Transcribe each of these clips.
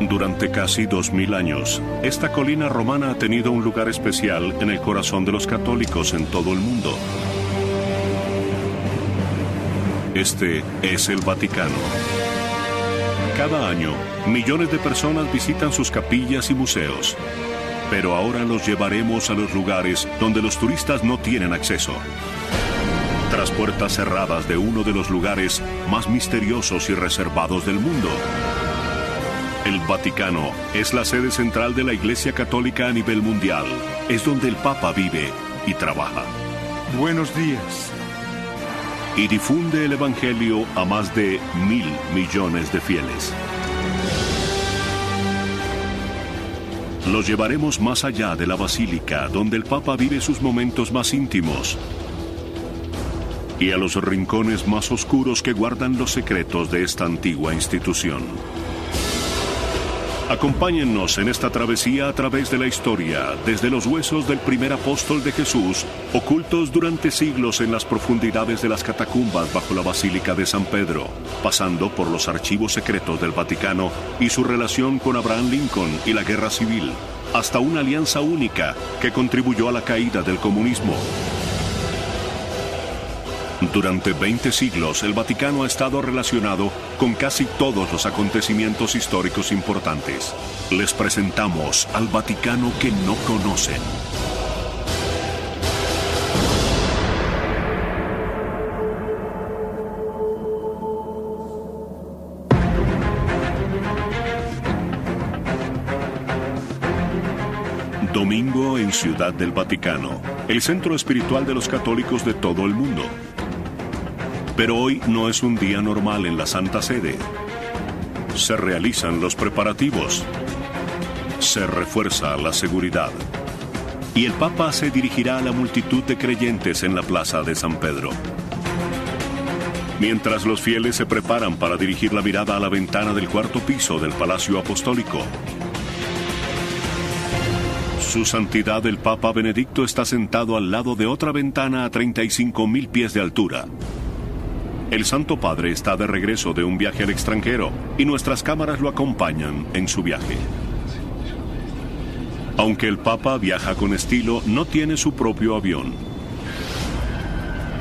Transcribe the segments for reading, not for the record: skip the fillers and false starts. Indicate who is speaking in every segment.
Speaker 1: Durante casi 2000 años, esta colina romana ha tenido un lugar especial en el corazón de los católicos en todo el mundo. Este es el Vaticano. Cada año, millones de personas visitan sus capillas y museos. Pero ahora los llevaremos a los lugares donde los turistas no tienen acceso. Tras puertas cerradas de uno de los lugares más misteriosos y reservados del mundo. El Vaticano es la sede central de la Iglesia Católica a nivel mundial. Es donde el Papa vive y trabaja.
Speaker 2: Buenos días.
Speaker 1: Y difunde el Evangelio a más de 1.000 millones de fieles. Los llevaremos más allá de la Basílica, donde el Papa vive sus momentos más íntimos. Y a los rincones más oscuros que guardan los secretos de esta antigua institución. Acompáñennos en esta travesía a través de la historia, desde los huesos del primer apóstol de Jesús, ocultos durante siglos en las profundidades de las catacumbas bajo la Basílica de San Pedro, pasando por los archivos secretos del Vaticano y su relación con Abraham Lincoln y la Guerra Civil, hasta una alianza única que contribuyó a la caída del comunismo. Durante 20 siglos, el Vaticano ha estado relacionado con casi todos los acontecimientos históricos importantes. Les presentamos al Vaticano que no conocen. Domingo en Ciudad del Vaticano, el centro espiritual de los católicos de todo el mundo. Pero hoy no es un día normal en la Santa Sede. Se realizan los preparativos. Se refuerza la seguridad. Y el Papa se dirigirá a la multitud de creyentes en la plaza de San Pedro. Mientras los fieles se preparan para dirigir la mirada a la ventana del cuarto piso del Palacio Apostólico. Su Santidad el Papa Benedicto está sentado al lado de otra ventana a 35.000 pies de altura. El Santo Padre está de regreso de un viaje al extranjero y nuestras cámaras lo acompañan en su viaje. Aunque el Papa viaja con estilo, no tiene su propio avión.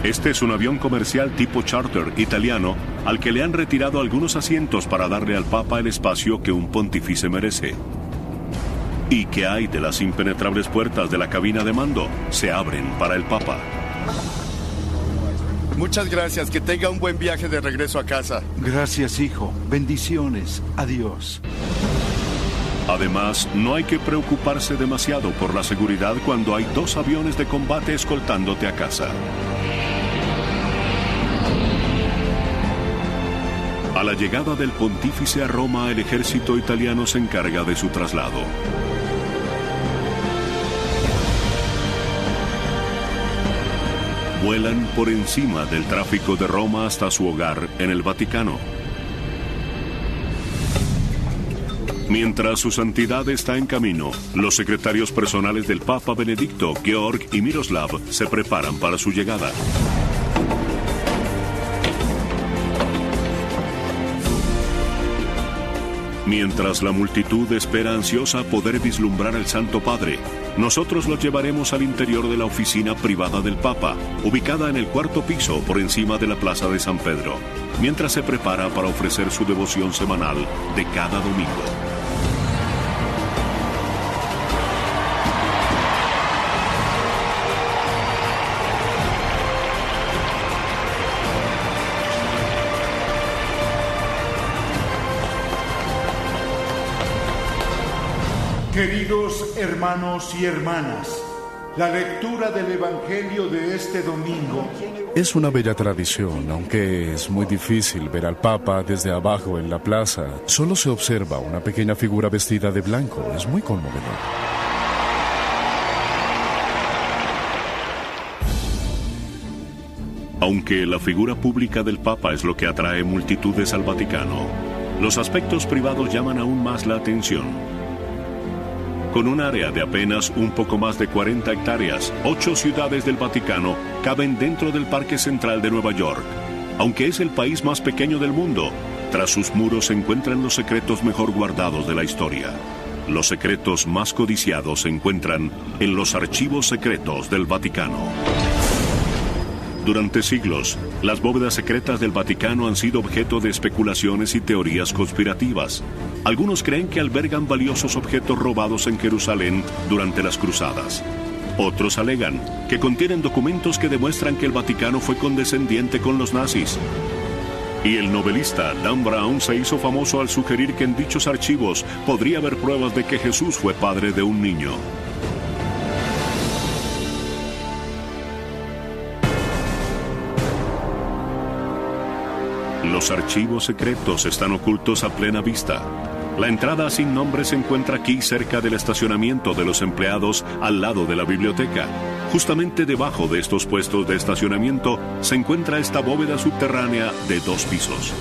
Speaker 1: Este es un avión comercial tipo charter italiano al que le han retirado algunos asientos para darle al Papa el espacio que un pontífice merece. ¿Y qué hay de las impenetrables puertas de la cabina de mando? Se abren para el Papa.
Speaker 2: Muchas gracias. Que tenga un buen viaje de regreso a casa.
Speaker 3: Gracias, hijo. Bendiciones. Adiós.
Speaker 1: Además, no hay que preocuparse demasiado por la seguridad cuando hay 2 aviones de combate escoltándote a casa. A la llegada del pontífice a Roma, el ejército italiano se encarga de su traslado. Vuelan por encima del tráfico de Roma hasta su hogar en el Vaticano. Mientras su santidad está en camino, los secretarios personales del Papa Benedicto, Georg y Miroslav, se preparan para su llegada. Mientras la multitud espera ansiosa poder vislumbrar al Santo Padre, nosotros los llevaremos al interior de la oficina privada del Papa, ubicada en el cuarto piso por encima de la Plaza de San Pedro, mientras se prepara para ofrecer su devoción semanal de cada domingo.
Speaker 4: Queridos hermanos y hermanas, la lectura del Evangelio de este domingo
Speaker 5: es una bella tradición, aunque es muy difícil ver al Papa desde abajo en la plaza. Solo se observa una pequeña figura vestida de blanco. Es muy conmovedor.
Speaker 1: Aunque la figura pública del Papa es lo que atrae multitudes al Vaticano, los aspectos privados llaman aún más la atención. Con un área de apenas un poco más de 40 hectáreas, 8 ciudades del Vaticano caben dentro del Parque Central de Nueva York. Aunque es el país más pequeño del mundo, Tras sus muros se encuentran los secretos mejor guardados de la historia. Los secretos más codiciados se encuentran en los archivos secretos del Vaticano. Durante siglos, las bóvedas secretas del Vaticano han sido objeto de especulaciones y teorías conspirativas. Algunos creen que albergan valiosos objetos robados en Jerusalén durante las cruzadas. Otros alegan que contienen documentos que demuestran que el Vaticano fue condescendiente con los nazis. Y el novelista Dan Brown se hizo famoso al sugerir que en dichos archivos podría haber pruebas de que Jesús fue padre de un niño. Los archivos secretos están ocultos a plena vista. La entrada sin nombre se encuentra aquí cerca del estacionamiento de los empleados al lado de la biblioteca. Justamente debajo de estos puestos de estacionamiento se encuentra esta bóveda subterránea de 2 pisos.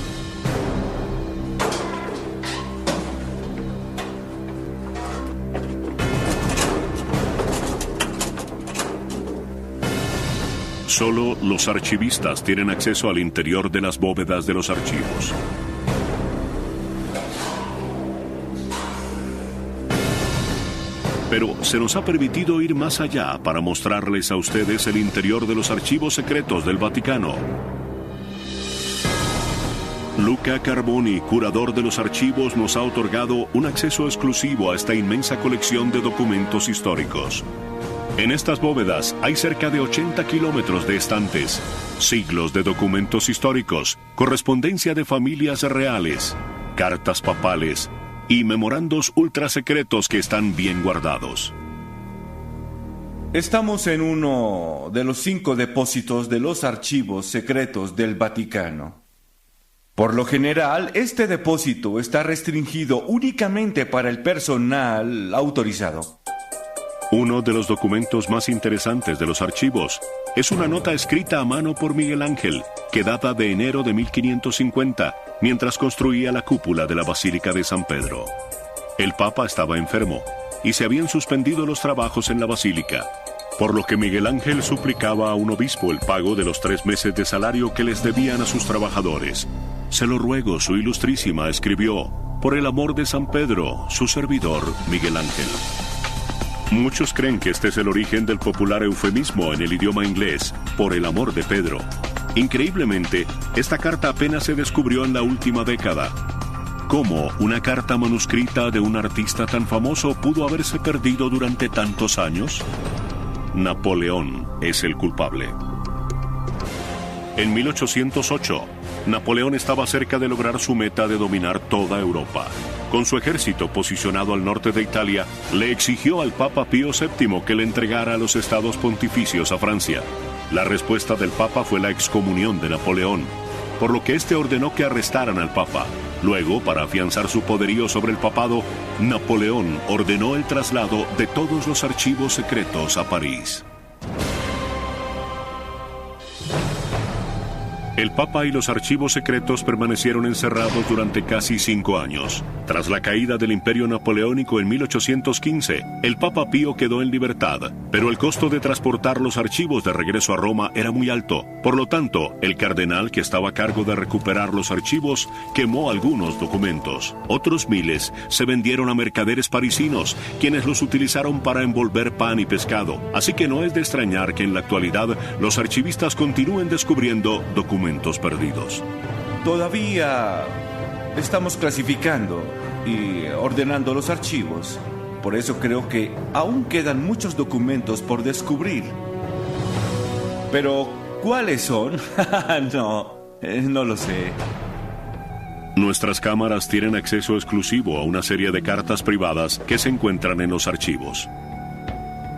Speaker 1: Solo los archivistas tienen acceso al interior de las bóvedas de los archivos. Pero se nos ha permitido ir más allá para mostrarles a ustedes el interior de los archivos secretos del Vaticano. Luca Carboni, curador de los archivos, nos ha otorgado un acceso exclusivo a esta inmensa colección de documentos históricos. En estas bóvedas hay cerca de 80 kilómetros de estantes, siglos de documentos históricos, correspondencia de familias reales, cartas papales y memorandos ultrasecretos que están bien guardados.
Speaker 6: Estamos en uno de los 5 depósitos de los archivos secretos del Vaticano. Por lo general, este depósito está restringido únicamente para el personal autorizado.
Speaker 1: Uno de los documentos más interesantes de los archivos es una nota escrita a mano por Miguel Ángel, que data de enero de 1550, mientras construía la cúpula de la Basílica de San Pedro. El Papa estaba enfermo y se habían suspendido los trabajos en la Basílica, por lo que Miguel Ángel suplicaba a un obispo el pago de los 3 meses de salario que les debían a sus trabajadores. «Se lo ruego, su ilustrísima», escribió, «por el amor de San Pedro, su servidor Miguel Ángel». Muchos creen que este es el origen del popular eufemismo en el idioma inglés, por el amor de Pedro. Increíblemente, esta carta apenas se descubrió en la última década. ¿Cómo una carta manuscrita de un artista tan famoso pudo haberse perdido durante tantos años? Napoleón es el culpable. En 1808, Napoleón estaba cerca de lograr su meta de dominar toda Europa. Con su ejército posicionado al norte de Italia, le exigió al Papa Pío VII que le entregara los estados pontificios a Francia. La respuesta del Papa fue la excomunión de Napoleón, por lo que éste ordenó que arrestaran al Papa. Luego, para afianzar su poderío sobre el papado, Napoleón ordenó el traslado de todos los archivos secretos a París. El Papa y los archivos secretos permanecieron encerrados durante casi 5 años. Tras la caída del Imperio Napoleónico en 1815, el Papa Pío quedó en libertad, pero el costo de transportar los archivos de regreso a Roma era muy alto. Por lo tanto, el cardenal que estaba a cargo de recuperar los archivos quemó algunos documentos. Otros miles se vendieron a mercaderes parisinos, quienes los utilizaron para envolver pan y pescado. Así que no es de extrañar que en la actualidad los archivistas continúen descubriendo documentos perdidos.
Speaker 6: Todavía estamos clasificando y ordenando los archivos. Por eso creo que aún quedan muchos documentos por descubrir. Pero, ¿cuáles son? No lo sé.
Speaker 1: Nuestras cámaras tienen acceso exclusivo a una serie de cartas privadas que se encuentran en los archivos.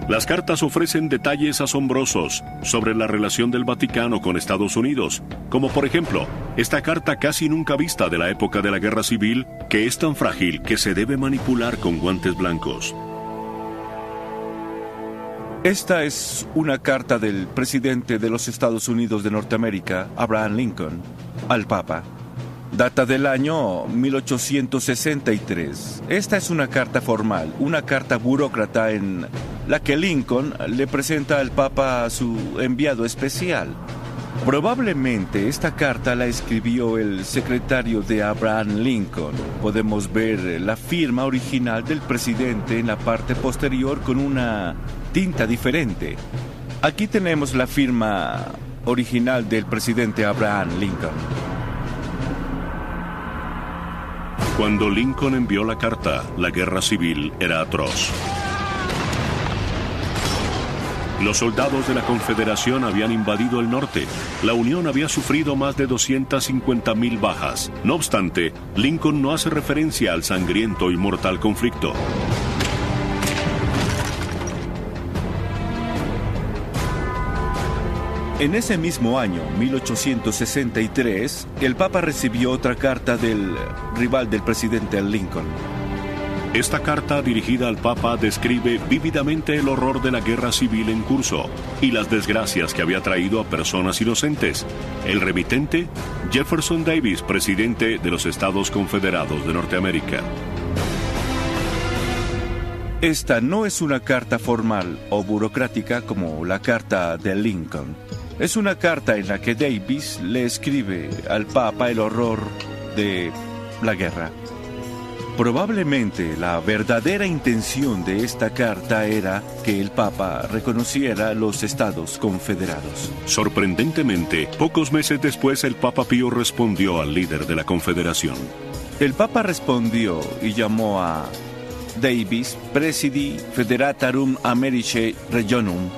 Speaker 1: Las cartas ofrecen detalles asombrosos sobre la relación del Vaticano con Estados Unidos, como por ejemplo, esta carta casi nunca vista de la época de la Guerra Civil, que es tan frágil que se debe manipular con guantes blancos.
Speaker 6: Esta es una carta del presidente de los Estados Unidos de Norteamérica, Abraham Lincoln, al Papa. Data del año 1863. Esta es una carta formal, una carta burócrata en la que Lincoln le presenta al Papa a su enviado especial. Probablemente esta carta la escribió el secretario de Abraham Lincoln. Podemos ver la firma original del presidente en la parte posterior con una tinta diferente. Aquí tenemos la firma original del presidente Abraham Lincoln.
Speaker 1: Cuando Lincoln envió la carta, la guerra civil era atroz. Los soldados de la Confederación habían invadido el norte. La Unión había sufrido más de 250,000 bajas. No obstante, Lincoln no hace referencia al sangriento y mortal conflicto.
Speaker 6: En ese mismo año, 1863, el Papa recibió otra carta del rival del presidente Lincoln.
Speaker 1: Esta carta dirigida al Papa describe vívidamente el horror de la guerra civil en curso y las desgracias que había traído a personas inocentes. El remitente, Jefferson Davis, presidente de los Estados Confederados de Norteamérica.
Speaker 6: Esta no es una carta formal o burocrática como la carta de Lincoln. Es una carta en la que Davis le escribe al Papa el horror de la guerra. Probablemente la verdadera intención de esta carta era que el Papa reconociera los Estados Confederados.
Speaker 1: Sorprendentemente, pocos meses después el Papa Pío respondió al líder de la Confederación.
Speaker 6: El Papa respondió y llamó a Davis Presidi Federatarum Americae Regionum.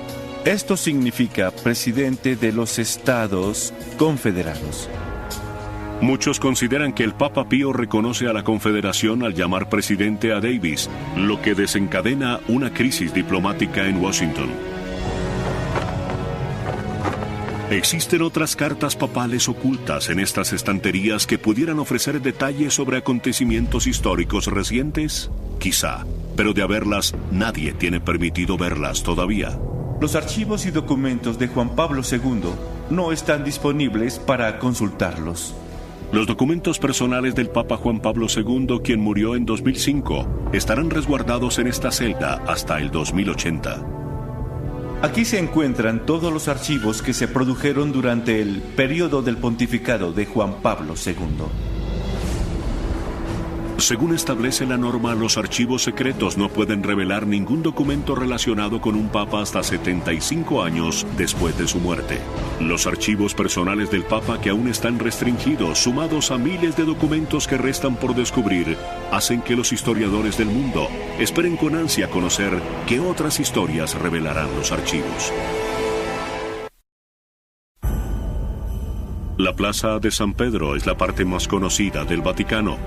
Speaker 6: Esto significa presidente de los Estados Confederados.
Speaker 1: Muchos consideran que el Papa Pío reconoce a la Confederación al llamar presidente a Davis, lo que desencadena una crisis diplomática en Washington. ¿Existen otras cartas papales ocultas en estas estanterías que pudieran ofrecer detalles sobre acontecimientos históricos recientes? Quizá, pero de haberlas, nadie tiene permitido verlas todavía.
Speaker 6: Los archivos y documentos de Juan Pablo II no están disponibles para consultarlos.
Speaker 1: Los documentos personales del Papa Juan Pablo II, quien murió en 2005, estarán resguardados en esta celda hasta el 2080.
Speaker 6: Aquí se encuentran todos los archivos que se produjeron durante el periodo del pontificado de Juan Pablo II.
Speaker 1: Según establece la norma, los archivos secretos no pueden revelar ningún documento relacionado con un papa hasta 75 años después de su muerte. Los archivos personales del papa, que aún están restringidos, sumados a miles de documentos que restan por descubrir, hacen que los historiadores del mundo esperen con ansia conocer qué otras historias revelarán los archivos. La Plaza de San Pedro es la parte más conocida del Vaticano.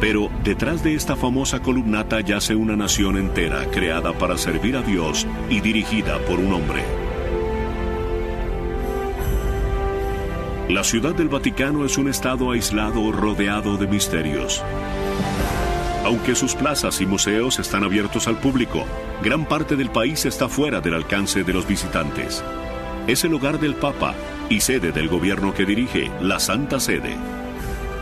Speaker 1: Pero detrás de esta famosa columnata yace una nación entera creada para servir a Dios y dirigida por un hombre. La Ciudad del Vaticano es un estado aislado rodeado de misterios. Aunque sus plazas y museos están abiertos al público, gran parte del país está fuera del alcance de los visitantes. Es el hogar del Papa y sede del gobierno que dirige, la Santa Sede.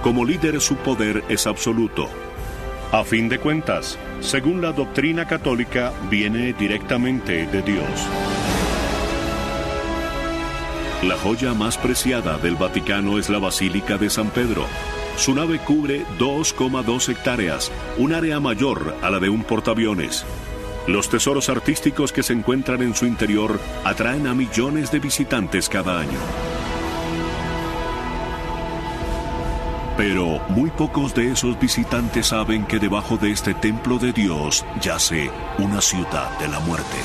Speaker 1: Como líder, su poder es absoluto. A fin de cuentas, según la doctrina católica, viene directamente de Dios. La joya más preciada del Vaticano es la Basílica de San Pedro. Su nave cubre 2,2 hectáreas, un área mayor a la de un portaaviones. Los tesoros artísticos que se encuentran en su interior atraen a millones de visitantes cada año. Pero muy pocos de esos visitantes saben que debajo de este templo de Dios yace una ciudad de la muerte.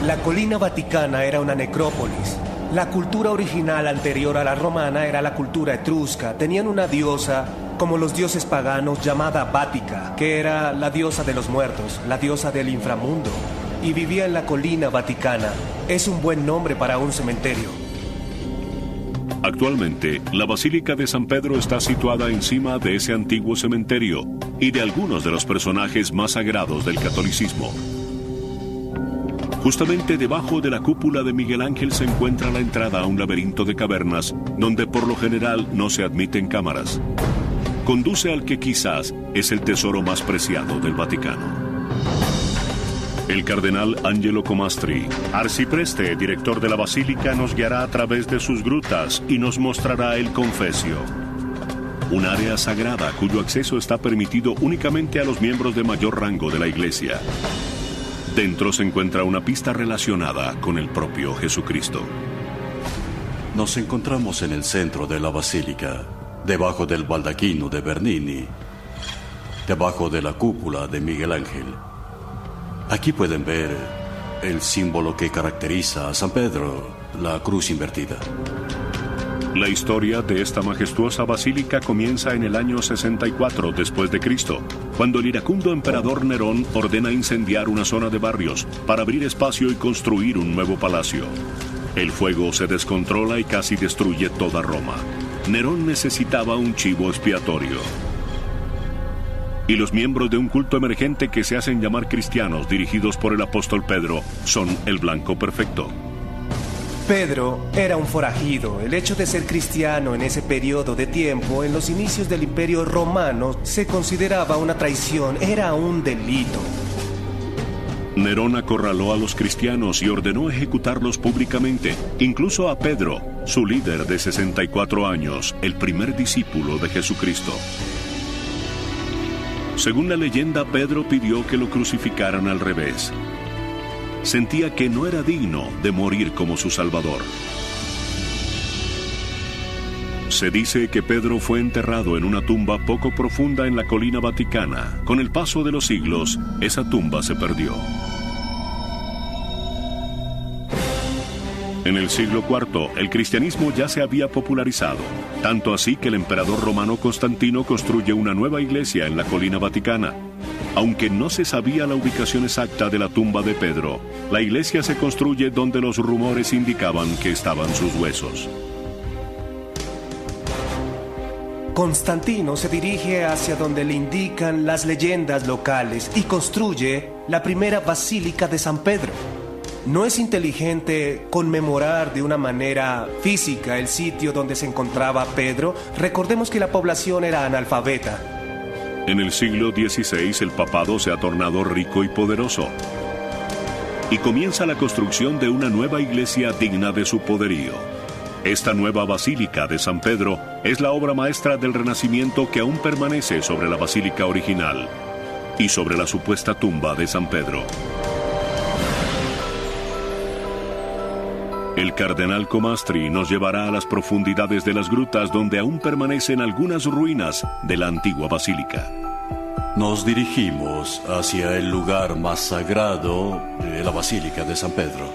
Speaker 7: La colina vaticana era una necrópolis. La cultura original anterior a la romana era la cultura etrusca. Tenían una diosa, como los dioses paganos, llamada Vática, que era la diosa de los muertos, la diosa del inframundo, y vivía en la colina vaticana. Es un buen nombre para un cementerio.
Speaker 1: Actualmente, la Basílica de San Pedro está situada encima de ese antiguo cementerio y de algunos de los personajes más sagrados del catolicismo. Justamente debajo de la cúpula de Miguel Ángel se encuentra la entrada a un laberinto de cavernas donde por lo general no se admiten cámaras. Conduce al que quizás es el tesoro más preciado del Vaticano. El cardenal Angelo Comastri, arcipreste, director de la basílica, nos guiará a través de sus grutas y nos mostrará el confesio, un área sagrada cuyo acceso está permitido únicamente a los miembros de mayor rango de la iglesia. Dentro se encuentra una pista relacionada con el propio Jesucristo.
Speaker 8: Nos encontramos en el centro de la basílica, debajo del baldaquino de Bernini, debajo de la cúpula de Miguel Ángel. Aquí pueden ver el símbolo que caracteriza a San Pedro, la cruz invertida.
Speaker 1: La historia de esta majestuosa basílica comienza en el año 64 después de Cristo, cuando el iracundo emperador Nerón ordena incendiar una zona de barrios para abrir espacio y construir un nuevo palacio. El fuego se descontrola y casi destruye toda Roma. Nerón necesitaba un chivo expiatorio. Y los miembros de un culto emergente que se hacen llamar cristianos, dirigidos por el apóstol Pedro, son el blanco perfecto.
Speaker 7: Pedro era un forajido. El hecho de ser cristiano en ese periodo de tiempo, en los inicios del Imperio Romano, se consideraba una traición, era un delito.
Speaker 1: Nerón acorraló a los cristianos y ordenó ejecutarlos públicamente, incluso a Pedro, su líder de 64 años, el primer discípulo de Jesucristo. Según la leyenda, Pedro pidió que lo crucificaran al revés. Sentía que no era digno de morir como su Salvador. Se dice que Pedro fue enterrado en una tumba poco profunda en la colina vaticana. Con el paso de los siglos, esa tumba se perdió. En el siglo IV, el cristianismo ya se había popularizado, tanto así que el emperador romano Constantino construye una nueva iglesia en la colina vaticana. Aunque no se sabía la ubicación exacta de la tumba de Pedro, la iglesia se construye donde los rumores indicaban que estaban sus huesos.
Speaker 7: Constantino se dirige hacia donde le indican las leyendas locales y construye la primera basílica de San Pedro. No es inteligente conmemorar de una manera física el sitio donde se encontraba Pedro. Recordemos que la población era analfabeta.
Speaker 1: En el siglo XVI el papado se ha tornado rico y poderoso. Y comienza la construcción de una nueva iglesia digna de su poderío. Esta nueva basílica de San Pedro es la obra maestra del Renacimiento que aún permanece sobre la basílica original y sobre la supuesta tumba de San Pedro. El cardenal Comastri nos llevará a las profundidades de las grutas donde aún permanecen algunas ruinas de la antigua basílica.
Speaker 8: Nos dirigimos hacia el lugar más sagrado de la Basílica de San Pedro.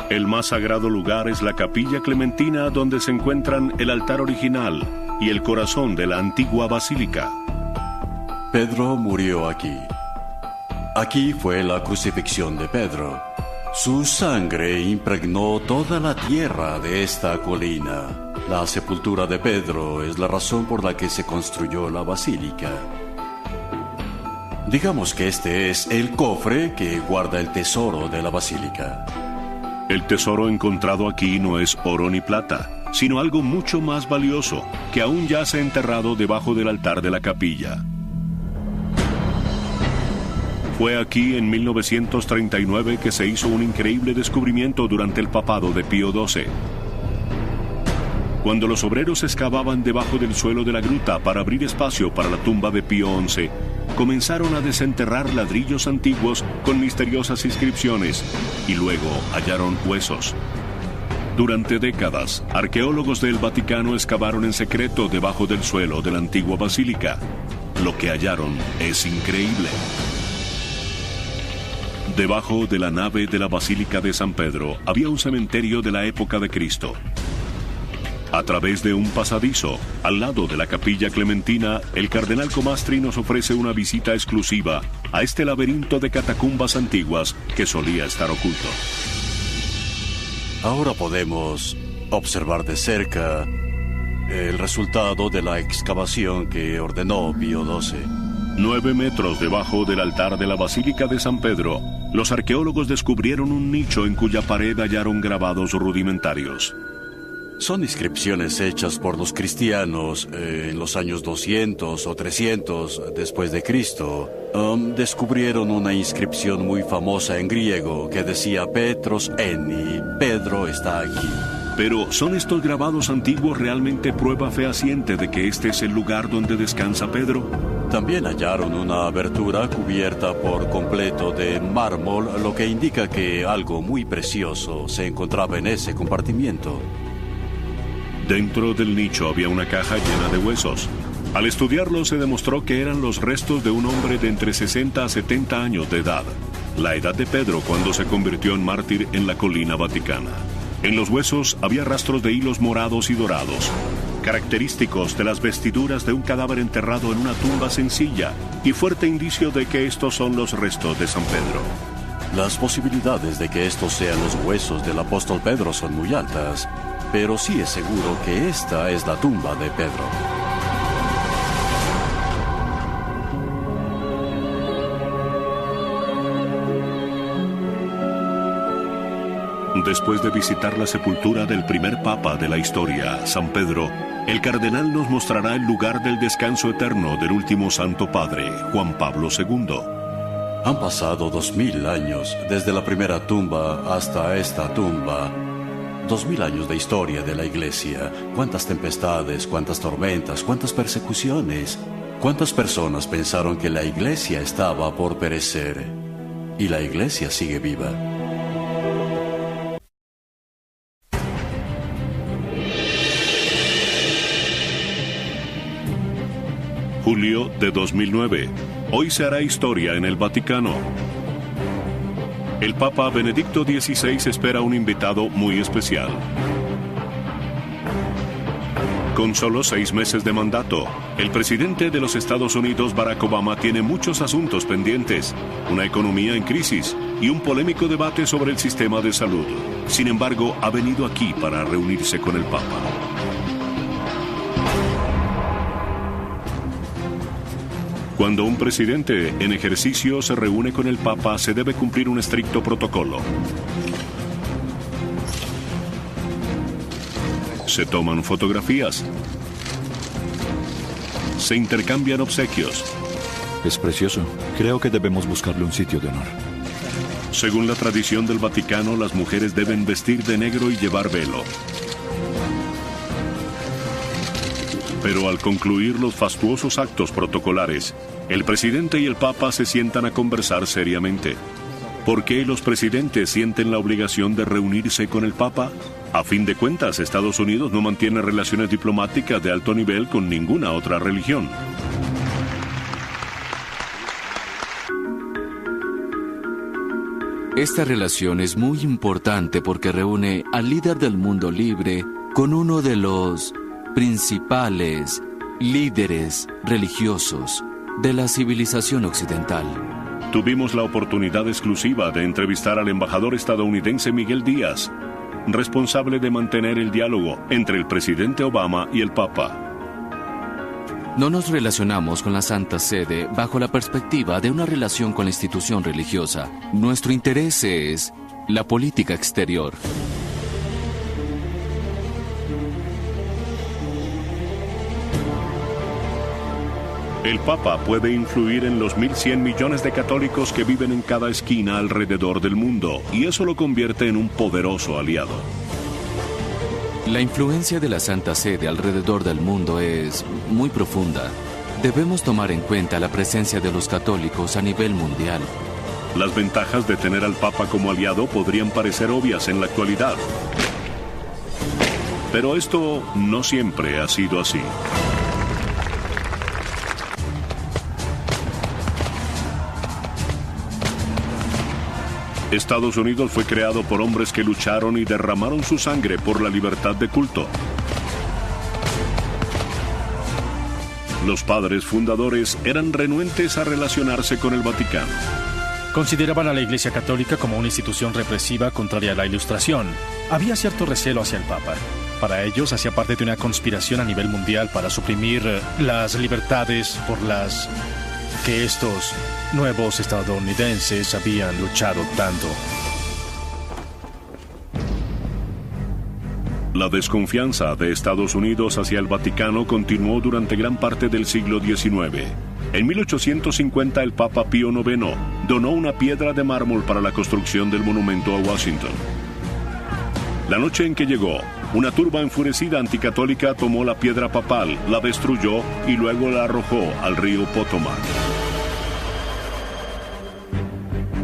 Speaker 1: El más sagrado lugar es la Capilla Clementina, donde se encuentran el altar original y el corazón de la antigua basílica.
Speaker 8: Pedro murió aquí. Aquí fue la crucifixión de Pedro. Su sangre impregnó toda la tierra de esta colina. La sepultura de Pedro es la razón por la que se construyó la basílica. Digamos que este es el cofre que guarda el tesoro de la basílica.
Speaker 1: El tesoro encontrado aquí no es oro ni plata, sino algo mucho más valioso, que aún yace enterrado debajo del altar de la capilla. Fue aquí en 1939 que se hizo un increíble descubrimiento durante el papado de Pío XII. Cuando los obreros excavaban debajo del suelo de la gruta para abrir espacio para la tumba de Pío XI, comenzaron a desenterrar ladrillos antiguos con misteriosas inscripciones y luego hallaron huesos. Durante décadas, arqueólogos del Vaticano excavaron en secreto debajo del suelo de la antigua basílica. Lo que hallaron es increíble. Debajo de la nave de la Basílica de San Pedro había un cementerio de la época de Cristo. A través de un pasadizo, al lado de la Capilla Clementina, el cardenal Comastri nos ofrece una visita exclusiva a este laberinto de catacumbas antiguas que solía estar oculto.
Speaker 8: Ahora podemos observar de cerca el resultado de la excavación que ordenó Pío XII.
Speaker 1: 9 metros debajo del altar de la Basílica de San Pedro, los arqueólogos descubrieron un nicho en cuya pared hallaron grabados rudimentarios.
Speaker 8: Son inscripciones hechas por los cristianos en los años 200 o 300 después de Cristo. Descubrieron una inscripción muy famosa en griego que decía Petros eni, Pedro está aquí.
Speaker 1: Pero ¿son estos grabados antiguos realmente prueba fehaciente de que este es el lugar donde descansa Pedro?
Speaker 8: También hallaron una abertura cubierta por completo de mármol, lo que indica que algo muy precioso se encontraba en ese compartimiento.
Speaker 1: Dentro del nicho había una caja llena de huesos. Al estudiarlo se demostró que eran los restos de un hombre de entre 60 a 70 años de edad, la edad de Pedro cuando se convirtió en mártir en la colina vaticana. En los huesos había rastros de hilos morados y dorados, característicos de las vestiduras de un cadáver enterrado en una tumba sencilla y fuerte indicio de que estos son los restos de San Pedro.
Speaker 8: Las posibilidades de que estos sean los huesos del apóstol Pedro son muy altas, pero sí es seguro que esta es la tumba de Pedro.
Speaker 1: Después de visitar la sepultura del primer papa de la historia, San Pedro, el cardenal nos mostrará el lugar del descanso eterno del último Santo Padre, Juan Pablo II.
Speaker 8: Han pasado 2000 años desde la primera tumba hasta esta tumba. 2000 años de historia de la Iglesia. Cuántas tempestades, cuántas tormentas, cuántas persecuciones. Cuántas personas pensaron que la Iglesia estaba por perecer. Y la Iglesia sigue viva.
Speaker 1: Julio de 2009. Hoy se hará historia en el Vaticano. El Papa Benedicto XVI espera un invitado muy especial. Con solo 6 meses de mandato, el presidente de los Estados Unidos, Barack Obama, tiene muchos asuntos pendientes, una economía en crisis y un polémico debate sobre el sistema de salud. Sin embargo, ha venido aquí para reunirse con el Papa. Cuando un presidente en ejercicio se reúne con el Papa, se debe cumplir un estricto protocolo. Se toman fotografías. Se intercambian obsequios.
Speaker 9: Es precioso. Creo que debemos buscarle un sitio de honor.
Speaker 1: Según la tradición del Vaticano, las mujeres deben vestir de negro y llevar velo. Pero al concluir los fastuosos actos protocolares, el presidente y el Papa se sientan a conversar seriamente. ¿Por qué los presidentes sienten la obligación de reunirse con el Papa? A fin de cuentas, Estados Unidos no mantiene relaciones diplomáticas de alto nivel con ninguna otra religión.
Speaker 10: Esta relación es muy importante porque reúne al líder del mundo libre con uno de los principales líderes religiosos de la civilización occidental.
Speaker 1: Tuvimos la oportunidad exclusiva de entrevistar al embajador estadounidense Miguel Díaz, responsable de mantener el diálogo entre el presidente Obama y el Papa.
Speaker 10: No nos relacionamos con la Santa Sede bajo la perspectiva de una relación con la institución religiosa. Nuestro interés es la política exterior.
Speaker 1: El Papa puede influir en los 1.100 millones de católicos que viven en cada esquina alrededor del mundo, y eso lo convierte en un poderoso aliado.
Speaker 10: La influencia de la Santa Sede alrededor del mundo es muy profunda. Debemos tomar en cuenta la presencia de los católicos a nivel mundial.
Speaker 1: Las ventajas de tener al Papa como aliado podrían parecer obvias en la actualidad. Pero esto no siempre ha sido así. Estados Unidos fue creado por hombres que lucharon y derramaron su sangre por la libertad de culto. Los padres fundadores eran renuentes a relacionarse con el Vaticano.
Speaker 11: Consideraban a la Iglesia Católica como una institución represiva contraria a la Ilustración. Había cierto recelo hacia el Papa. Para ellos hacía parte de una conspiración a nivel mundial para suprimir las libertades por las que estos nuevos estadounidenses habían luchado tanto.
Speaker 1: La desconfianza de Estados Unidos hacia el Vaticano continuó durante gran parte del siglo XIX. En 1850 el Papa Pío IX donó una piedra de mármol para la construcción del monumento a Washington. La noche en que llegó, una turba enfurecida anticatólica tomó la piedra papal, la destruyó y luego la arrojó al río Potomac.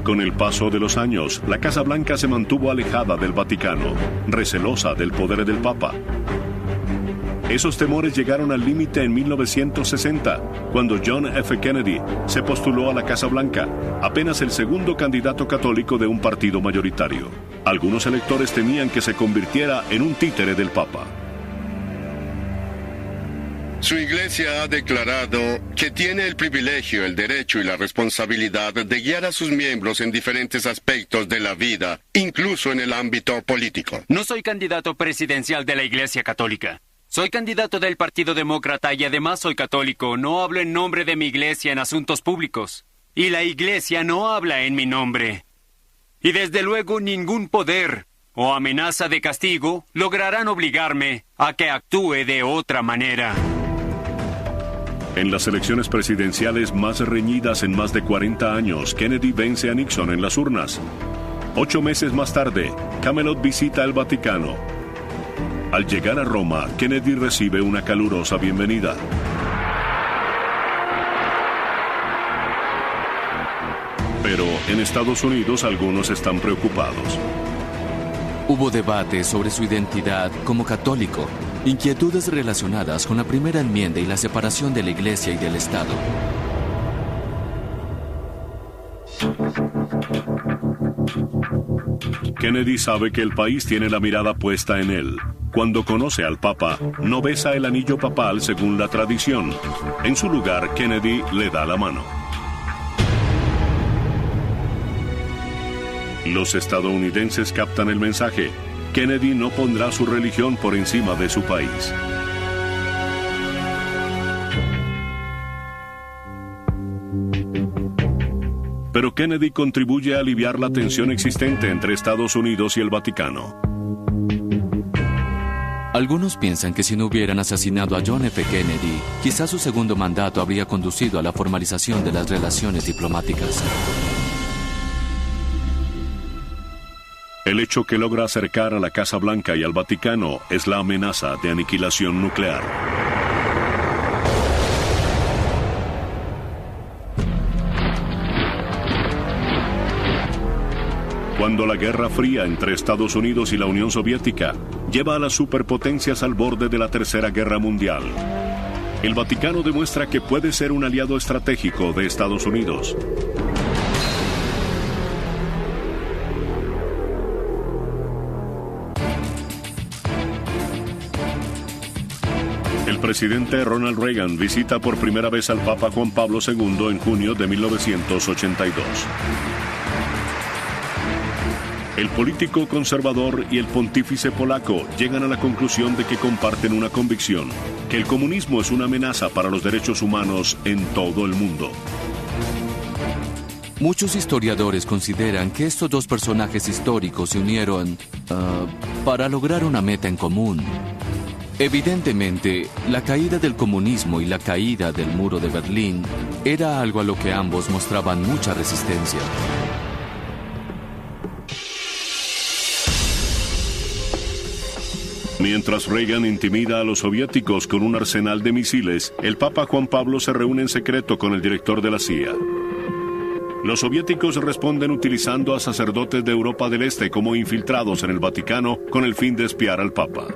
Speaker 1: Con el paso de los años, la Casa Blanca se mantuvo alejada del Vaticano, recelosa del poder del Papa. Esos temores llegaron al límite en 1960, cuando John F. Kennedy se postuló a la Casa Blanca, apenas el segundo candidato católico de un partido mayoritario. Algunos electores temían que se convirtiera en un títere del Papa.
Speaker 2: Su iglesia ha declarado que tiene el privilegio, el derecho y la responsabilidad de guiar a sus miembros en diferentes aspectos de la vida, incluso en el ámbito político.
Speaker 12: No soy candidato presidencial de la Iglesia Católica. Soy candidato del Partido Demócrata y además soy católico. No hablo en nombre de mi iglesia en asuntos públicos. Y la iglesia no habla en mi nombre. Y desde luego ningún poder o amenaza de castigo lograrán obligarme a que actúe de otra manera.
Speaker 1: En las elecciones presidenciales más reñidas en más de 40 años, Kennedy vence a Nixon en las urnas. 8 meses más tarde, Camelot visita el Vaticano. Al llegar a Roma, Kennedy recibe una calurosa bienvenida. Pero en Estados Unidos algunos están preocupados.
Speaker 10: Hubo debate sobre su identidad como católico, inquietudes relacionadas con la primera enmienda y la separación de la Iglesia y del Estado.
Speaker 1: Kennedy sabe que el país tiene la mirada puesta en él. Cuando conoce al Papa, no besa el anillo papal según la tradición. En su lugar, Kennedy le da la mano. Los estadounidenses captan el mensaje. Kennedy no pondrá su religión por encima de su país. Pero Kennedy contribuye a aliviar la tensión existente entre Estados Unidos y el Vaticano.
Speaker 10: Algunos piensan que si no hubieran asesinado a John F. Kennedy, quizás su segundo mandato habría conducido a la formalización de las relaciones diplomáticas.
Speaker 1: El hecho que logra acercar a la Casa Blanca y al Vaticano es la amenaza de aniquilación nuclear. Cuando la Guerra Fría entre Estados Unidos y la Unión Soviética lleva a las superpotencias al borde de la Tercera Guerra Mundial, el Vaticano demuestra que puede ser un aliado estratégico de Estados Unidos. El presidente Ronald Reagan visita por primera vez al Papa Juan Pablo II en junio de 1982. El político conservador y el pontífice polaco llegan a la conclusión de que comparten una convicción, que el comunismo es una amenaza para los derechos humanos en todo el mundo.
Speaker 10: Muchos historiadores consideran que estos dos personajes históricos se unieron para lograr una meta en común. Evidentemente, la caída del comunismo y la caída del muro de Berlín era algo a lo que ambos mostraban mucha resistencia.
Speaker 1: Mientras Reagan intimida a los soviéticos con un arsenal de misiles, el Papa Juan Pablo se reúne en secreto con el director de la CIA. Los soviéticos responden utilizando a sacerdotes de Europa del Este como infiltrados en el Vaticano con el fin de espiar al Papa.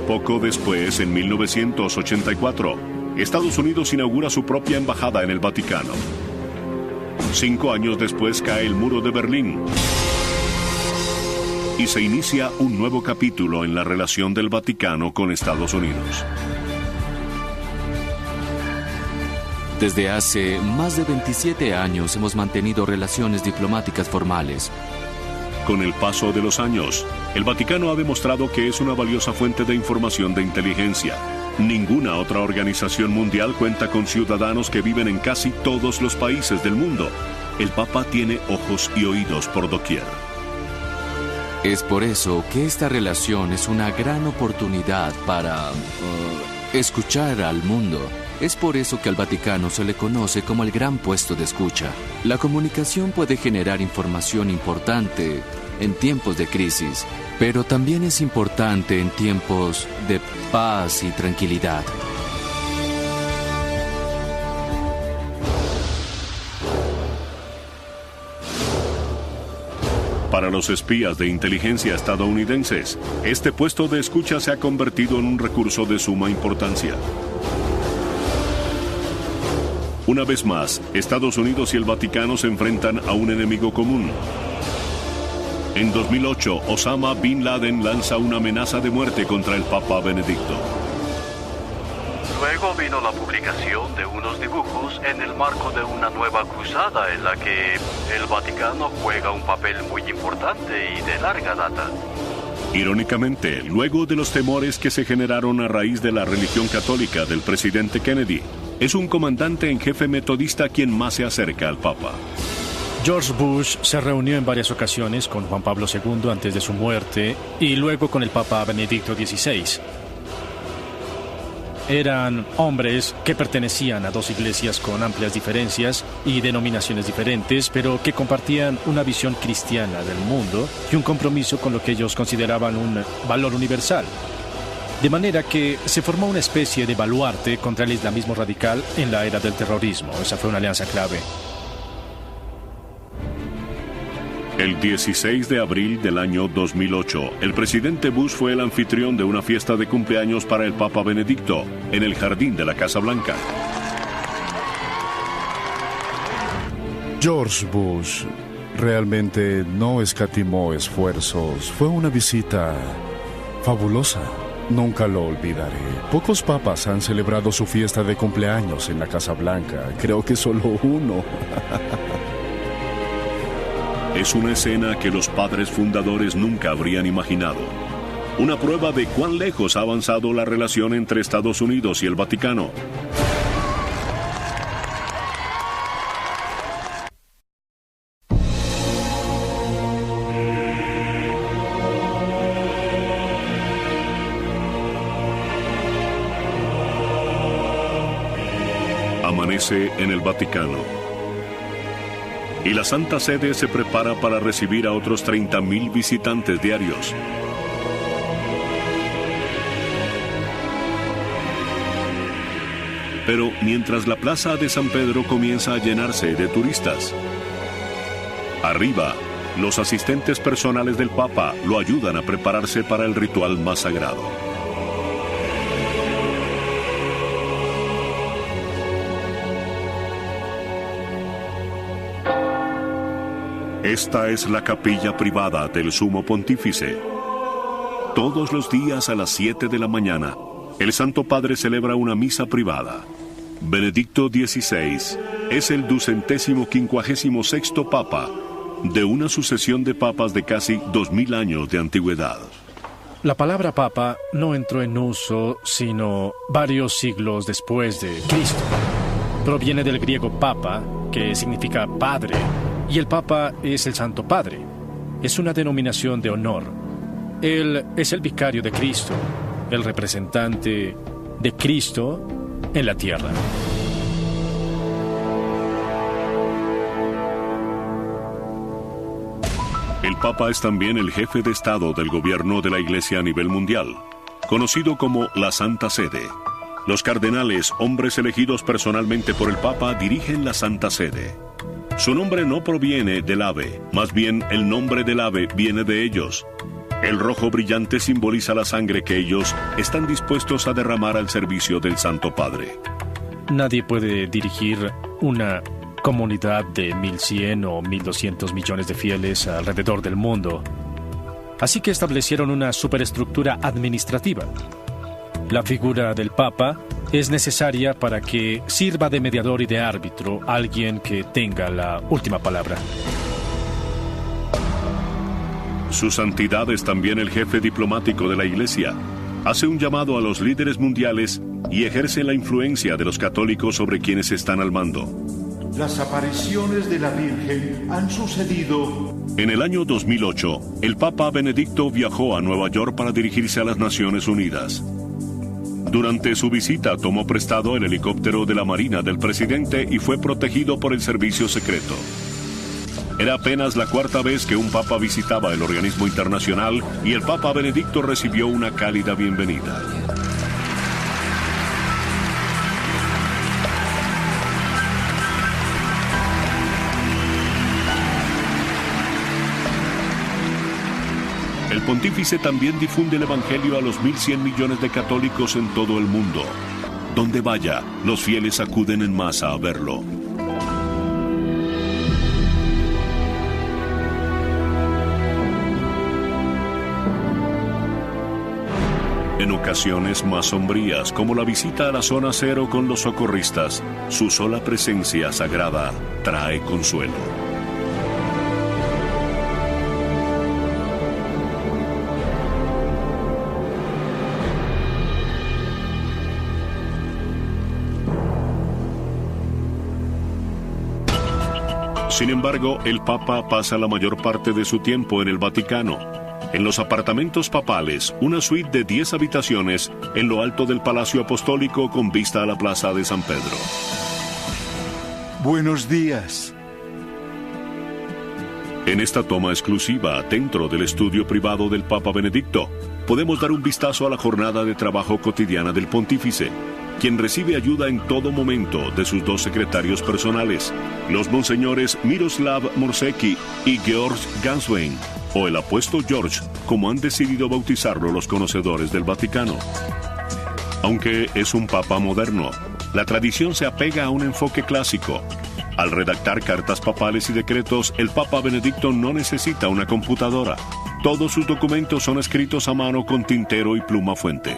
Speaker 1: Poco después, en 1984, Estados Unidos inaugura su propia embajada en el Vaticano. 5 años después cae el muro de Berlín y se inicia un nuevo capítulo en la relación del Vaticano con Estados Unidos.
Speaker 10: Desde hace más de 27 años hemos mantenido relaciones diplomáticas formales.
Speaker 1: Con el paso de los años, el Vaticano ha demostrado que es una valiosa fuente de información de inteligencia. Ninguna otra organización mundial cuenta con ciudadanos que viven en casi todos los países del mundo. El Papa tiene ojos y oídos por doquier.
Speaker 10: Es por eso que esta relación es una gran oportunidad para escuchar al mundo. Es por eso que al Vaticano se le conoce como el gran puesto de escucha. La comunicación puede generar información importante en tiempos de crisis, pero también es importante en tiempos de paz y tranquilidad.
Speaker 1: Para los espías de inteligencia estadounidenses, este puesto de escucha se ha convertido en un recurso de suma importancia. Una vez más, Estados Unidos y el Vaticano se enfrentan a un enemigo común. En 2008, Osama Bin Laden lanza una amenaza de muerte contra el Papa Benedicto.
Speaker 13: Luego vino la publicación de unos dibujos en el marco de una nueva cruzada en la que el Vaticano juega un papel muy importante y de larga data.
Speaker 1: Irónicamente, luego de los temores que se generaron a raíz de la religión católica del presidente Kennedy, es un comandante en jefe metodista quien más se acerca al Papa.
Speaker 11: George Bush se reunió en varias ocasiones con Juan Pablo II antes de su muerte y luego con el Papa Benedicto XVI. Eran hombres que pertenecían a dos iglesias con amplias diferencias y denominaciones diferentes, pero que compartían una visión cristiana del mundo y un compromiso con lo que ellos consideraban un valor universal. De manera que se formó una especie de baluarte contra el islamismo radical en la era del terrorismo. Esa fue una alianza clave.
Speaker 1: El 16 de abril del año 2008, el presidente Bush fue el anfitrión de una fiesta de cumpleaños para el Papa Benedicto en el jardín de la Casa Blanca.
Speaker 5: George Bush realmente no escatimó esfuerzos. Fue una visita fabulosa. Nunca lo olvidaré. Pocos papas han celebrado su fiesta de cumpleaños en la Casa Blanca. Creo que solo uno.
Speaker 1: Es una escena que los padres fundadores nunca habrían imaginado. Una prueba de cuán lejos ha avanzado la relación entre Estados Unidos y el Vaticano. Amanece en el Vaticano. Y la Santa Sede se prepara para recibir a otros 30,000 visitantes diarios. Pero mientras la plaza de San Pedro comienza a llenarse de turistas, arriba, los asistentes personales del Papa lo ayudan a prepararse para el ritual más sagrado. Esta es la capilla privada del Sumo Pontífice. Todos los días a las 7 de la mañana, el Santo Padre celebra una misa privada. Benedicto XVI es el 256º Papa de una sucesión de papas de casi 2000 años de antigüedad.
Speaker 11: La palabra papa no entró en uso sino varios siglos después de Cristo. Proviene del griego papa, que significa padre, y el Papa es el Santo Padre. Es una denominación de honor. Él es el vicario de Cristo, el representante de Cristo en la tierra.
Speaker 1: El Papa es también el jefe de Estado del gobierno de la Iglesia a nivel mundial, conocido como la Santa Sede. Los cardenales, hombres elegidos personalmente por el Papa, dirigen la Santa Sede. Su nombre no proviene del ave, más bien el nombre del ave viene de ellos. El rojo brillante simboliza la sangre que ellos están dispuestos a derramar al servicio del Santo Padre.
Speaker 11: Nadie puede dirigir una comunidad de 1.100 o 1.200 millones de fieles alrededor del mundo. Así que establecieron una superestructura administrativa. La figura del Papa es necesaria para que sirva de mediador y de árbitro, alguien que tenga la última palabra.
Speaker 1: Su santidad es también el jefe diplomático de la Iglesia. Hace un llamado a los líderes mundiales y ejerce la influencia de los católicos sobre quienes están al mando.
Speaker 4: Las apariciones de la Virgen han sucedido
Speaker 1: En el año 2008, el Papa Benedicto viajó a Nueva York para dirigirse a las Naciones Unidas. Durante su visita tomó prestado el helicóptero de la Marina del presidente y fue protegido por el servicio secreto. Era apenas la cuarta vez que un papa visitaba el organismo internacional y el Papa Benedicto recibió una cálida bienvenida. El pontífice también difunde el Evangelio a los 1.100 millones de católicos en todo el mundo. Donde vaya, los fieles acuden en masa a verlo. En ocasiones más sombrías, como la visita a la zona cero con los socorristas, su sola presencia sagrada trae consuelo. Sin embargo, el Papa pasa la mayor parte de su tiempo en el Vaticano, en los apartamentos papales, una suite de 10 habitaciones en lo alto del Palacio Apostólico con vista a la Plaza de San Pedro.
Speaker 4: Buenos días.
Speaker 1: En esta toma exclusiva, dentro del estudio privado del Papa Benedicto, podemos dar un vistazo a la jornada de trabajo cotidiana del pontífice, quien recibe ayuda en todo momento de sus dos secretarios personales, los monseñores Miroslav Morsecki y Georg Ganswein, o el apuesto George, como han decidido bautizarlo los conocedores del Vaticano. Aunque es un papa moderno, la tradición se apega a un enfoque clásico. Al redactar cartas papales y decretos, el Papa Benedicto no necesita una computadora. Todos sus documentos son escritos a mano con tintero y pluma fuente.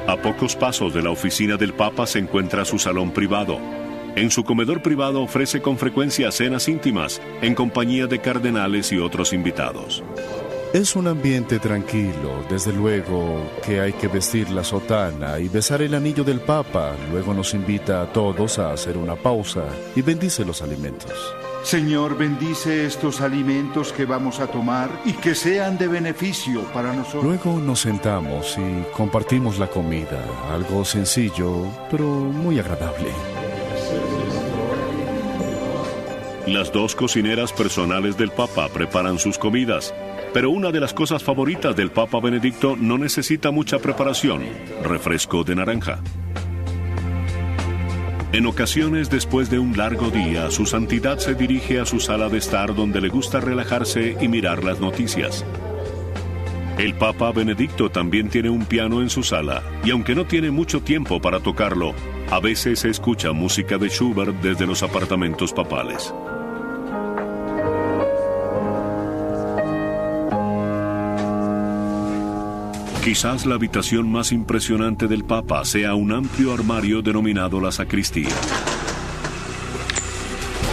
Speaker 1: A pocos pasos de la oficina del Papa se encuentra su salón privado. En su comedor privado ofrece con frecuencia cenas íntimas, en compañía de cardenales y otros invitados.
Speaker 5: Es un ambiente tranquilo, desde luego que hay que vestir la sotana y besar el anillo del Papa. Luego nos invita a todos a hacer una pausa y bendice los alimentos.
Speaker 4: Señor, bendice estos alimentos que vamos a tomar y que sean de beneficio para nosotros.
Speaker 5: Luego nos sentamos y compartimos la comida, algo sencillo, pero muy agradable.
Speaker 1: Las dos cocineras personales del Papa preparan sus comidas, pero una de las cosas favoritas del Papa Benedicto no necesita mucha preparación: refresco de naranja. En ocasiones, después de un largo día, su santidad se dirige a su sala de estar donde le gusta relajarse y mirar las noticias. El Papa Benedicto también tiene un piano en su sala, y aunque no tiene mucho tiempo para tocarlo, a veces se escucha música de Schubert desde los apartamentos papales. Quizás la habitación más impresionante del Papa sea un amplio armario denominado la sacristía.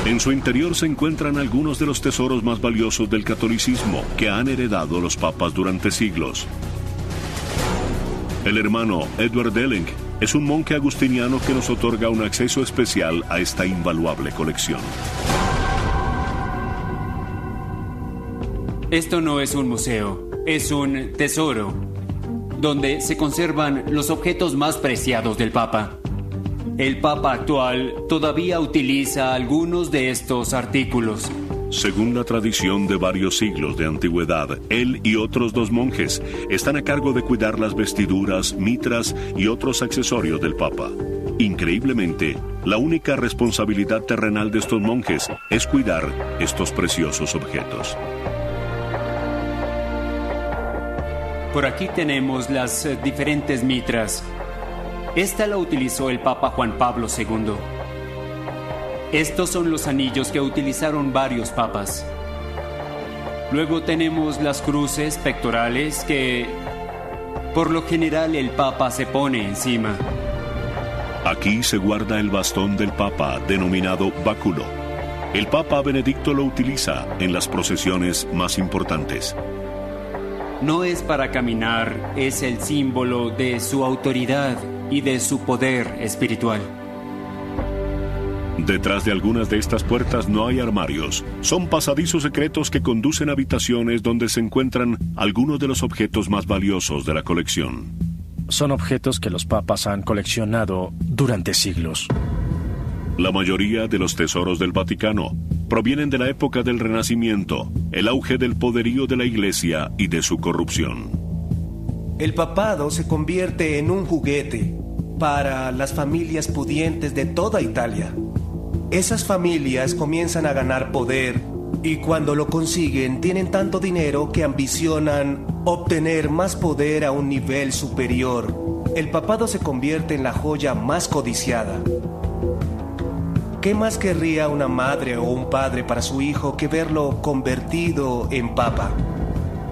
Speaker 1: En su interior se encuentran algunos de los tesoros más valiosos del catolicismo que han heredado los papas durante siglos. El hermano Edward Delling es un monje agustiniano que nos otorga un acceso especial a esta invaluable colección.
Speaker 12: Esto no es un museo, es un tesoro, donde se conservan los objetos más preciados del Papa. El Papa actual todavía utiliza algunos de estos artículos.
Speaker 1: Según la tradición de varios siglos de antigüedad, él y otros dos monjes están a cargo de cuidar las vestiduras, mitras y otros accesorios del Papa. Increíblemente, la única responsabilidad terrenal de estos monjes es cuidar estos preciosos objetos.
Speaker 12: Por aquí tenemos las diferentes mitras. Esta la utilizó el Papa Juan Pablo II. Estos son los anillos que utilizaron varios papas. Luego tenemos las cruces pectorales que, por lo general, el Papa se pone encima.
Speaker 1: Aquí se guarda el bastón del Papa, denominado báculo. El Papa Benedicto lo utiliza en las procesiones más importantes.
Speaker 12: No es para caminar, es el símbolo de su autoridad y de su poder espiritual.
Speaker 1: Detrás de algunas de estas puertas no hay armarios. Son pasadizos secretos que conducen a habitaciones donde se encuentran algunos de los objetos más valiosos de la colección.
Speaker 11: Son objetos que los papas han coleccionado durante siglos.
Speaker 1: La mayoría de los tesoros del Vaticano provienen de la época del Renacimiento, el auge del poderío de la Iglesia y de su corrupción.
Speaker 7: El papado se convierte en un juguete para las familias pudientes de toda Italia. Esas familias comienzan a ganar poder y cuando lo consiguen tienen tanto dinero que ambicionan obtener más poder a un nivel superior. El papado se convierte en la joya más codiciada. ¿Qué más querría una madre o un padre para su hijo que verlo convertido en papa?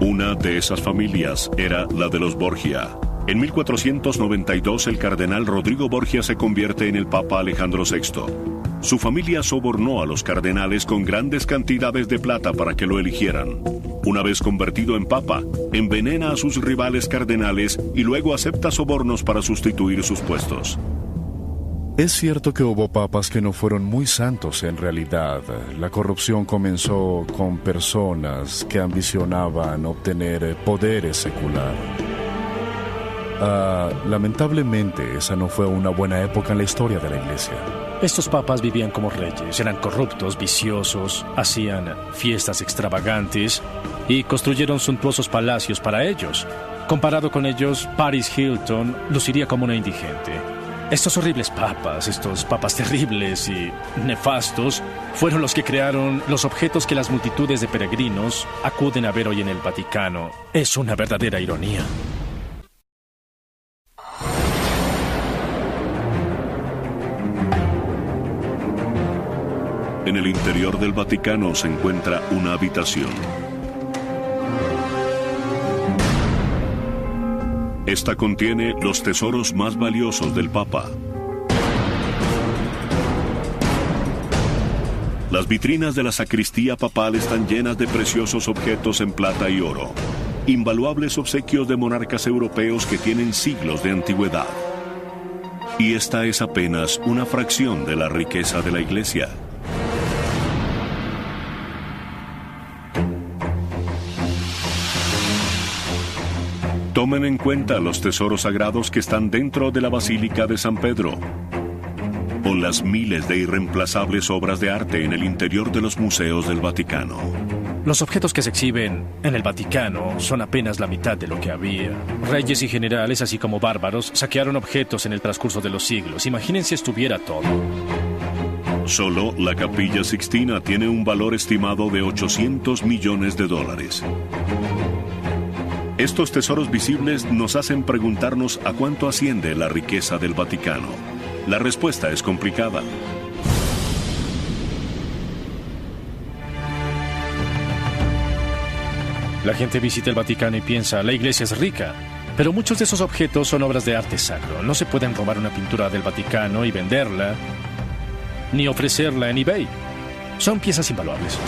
Speaker 1: Una de esas familias era la de los Borgia. En 1492 el cardenal Rodrigo Borgia se convierte en el Papa Alejandro VI. Su familia sobornó a los cardenales con grandes cantidades de plata para que lo eligieran. Una vez convertido en papa, envenena a sus rivales cardenales y luego acepta sobornos para sustituir sus puestos.
Speaker 5: Es cierto que hubo papas que no fueron muy santos en realidad. La corrupción comenzó con personas que ambicionaban obtener poderes secular. Lamentablemente, esa no fue una buena época en la historia de la Iglesia.
Speaker 11: Estos papas vivían como reyes, eran corruptos, viciosos, hacían fiestas extravagantes y construyeron suntuosos palacios para ellos. Comparado con ellos, Paris Hilton luciría como una indigente. Estos horribles papas, estos papas terribles y nefastos, fueron los que crearon los objetos que las multitudes de peregrinos acuden a ver hoy en el Vaticano. Es una verdadera ironía.
Speaker 1: En el interior del Vaticano se encuentra una habitación. Esta contiene los tesoros más valiosos del Papa. Las vitrinas de la sacristía papal están llenas de preciosos objetos en plata y oro, invaluables obsequios de monarcas europeos que tienen siglos de antigüedad. Y esta es apenas una fracción de la riqueza de la Iglesia. Tomen en cuenta los tesoros sagrados que están dentro de la Basílica de San Pedro, o las miles de irreemplazables obras de arte en el interior de los museos del Vaticano.
Speaker 11: Los objetos que se exhiben en el Vaticano son apenas la mitad de lo que había. Reyes y generales, así como bárbaros, saquearon objetos en el transcurso de los siglos. Imaginen si estuviera todo.
Speaker 1: Solo la Capilla Sixtina tiene un valor estimado de $800 millones. Estos tesoros visibles nos hacen preguntarnos a cuánto asciende la riqueza del Vaticano. La respuesta es complicada.
Speaker 11: La gente visita el Vaticano y piensa, la iglesia es rica. Pero muchos de esos objetos son obras de arte sacro. No se pueden robar una pintura del Vaticano y venderla, ni ofrecerla en eBay. Son piezas invaluables.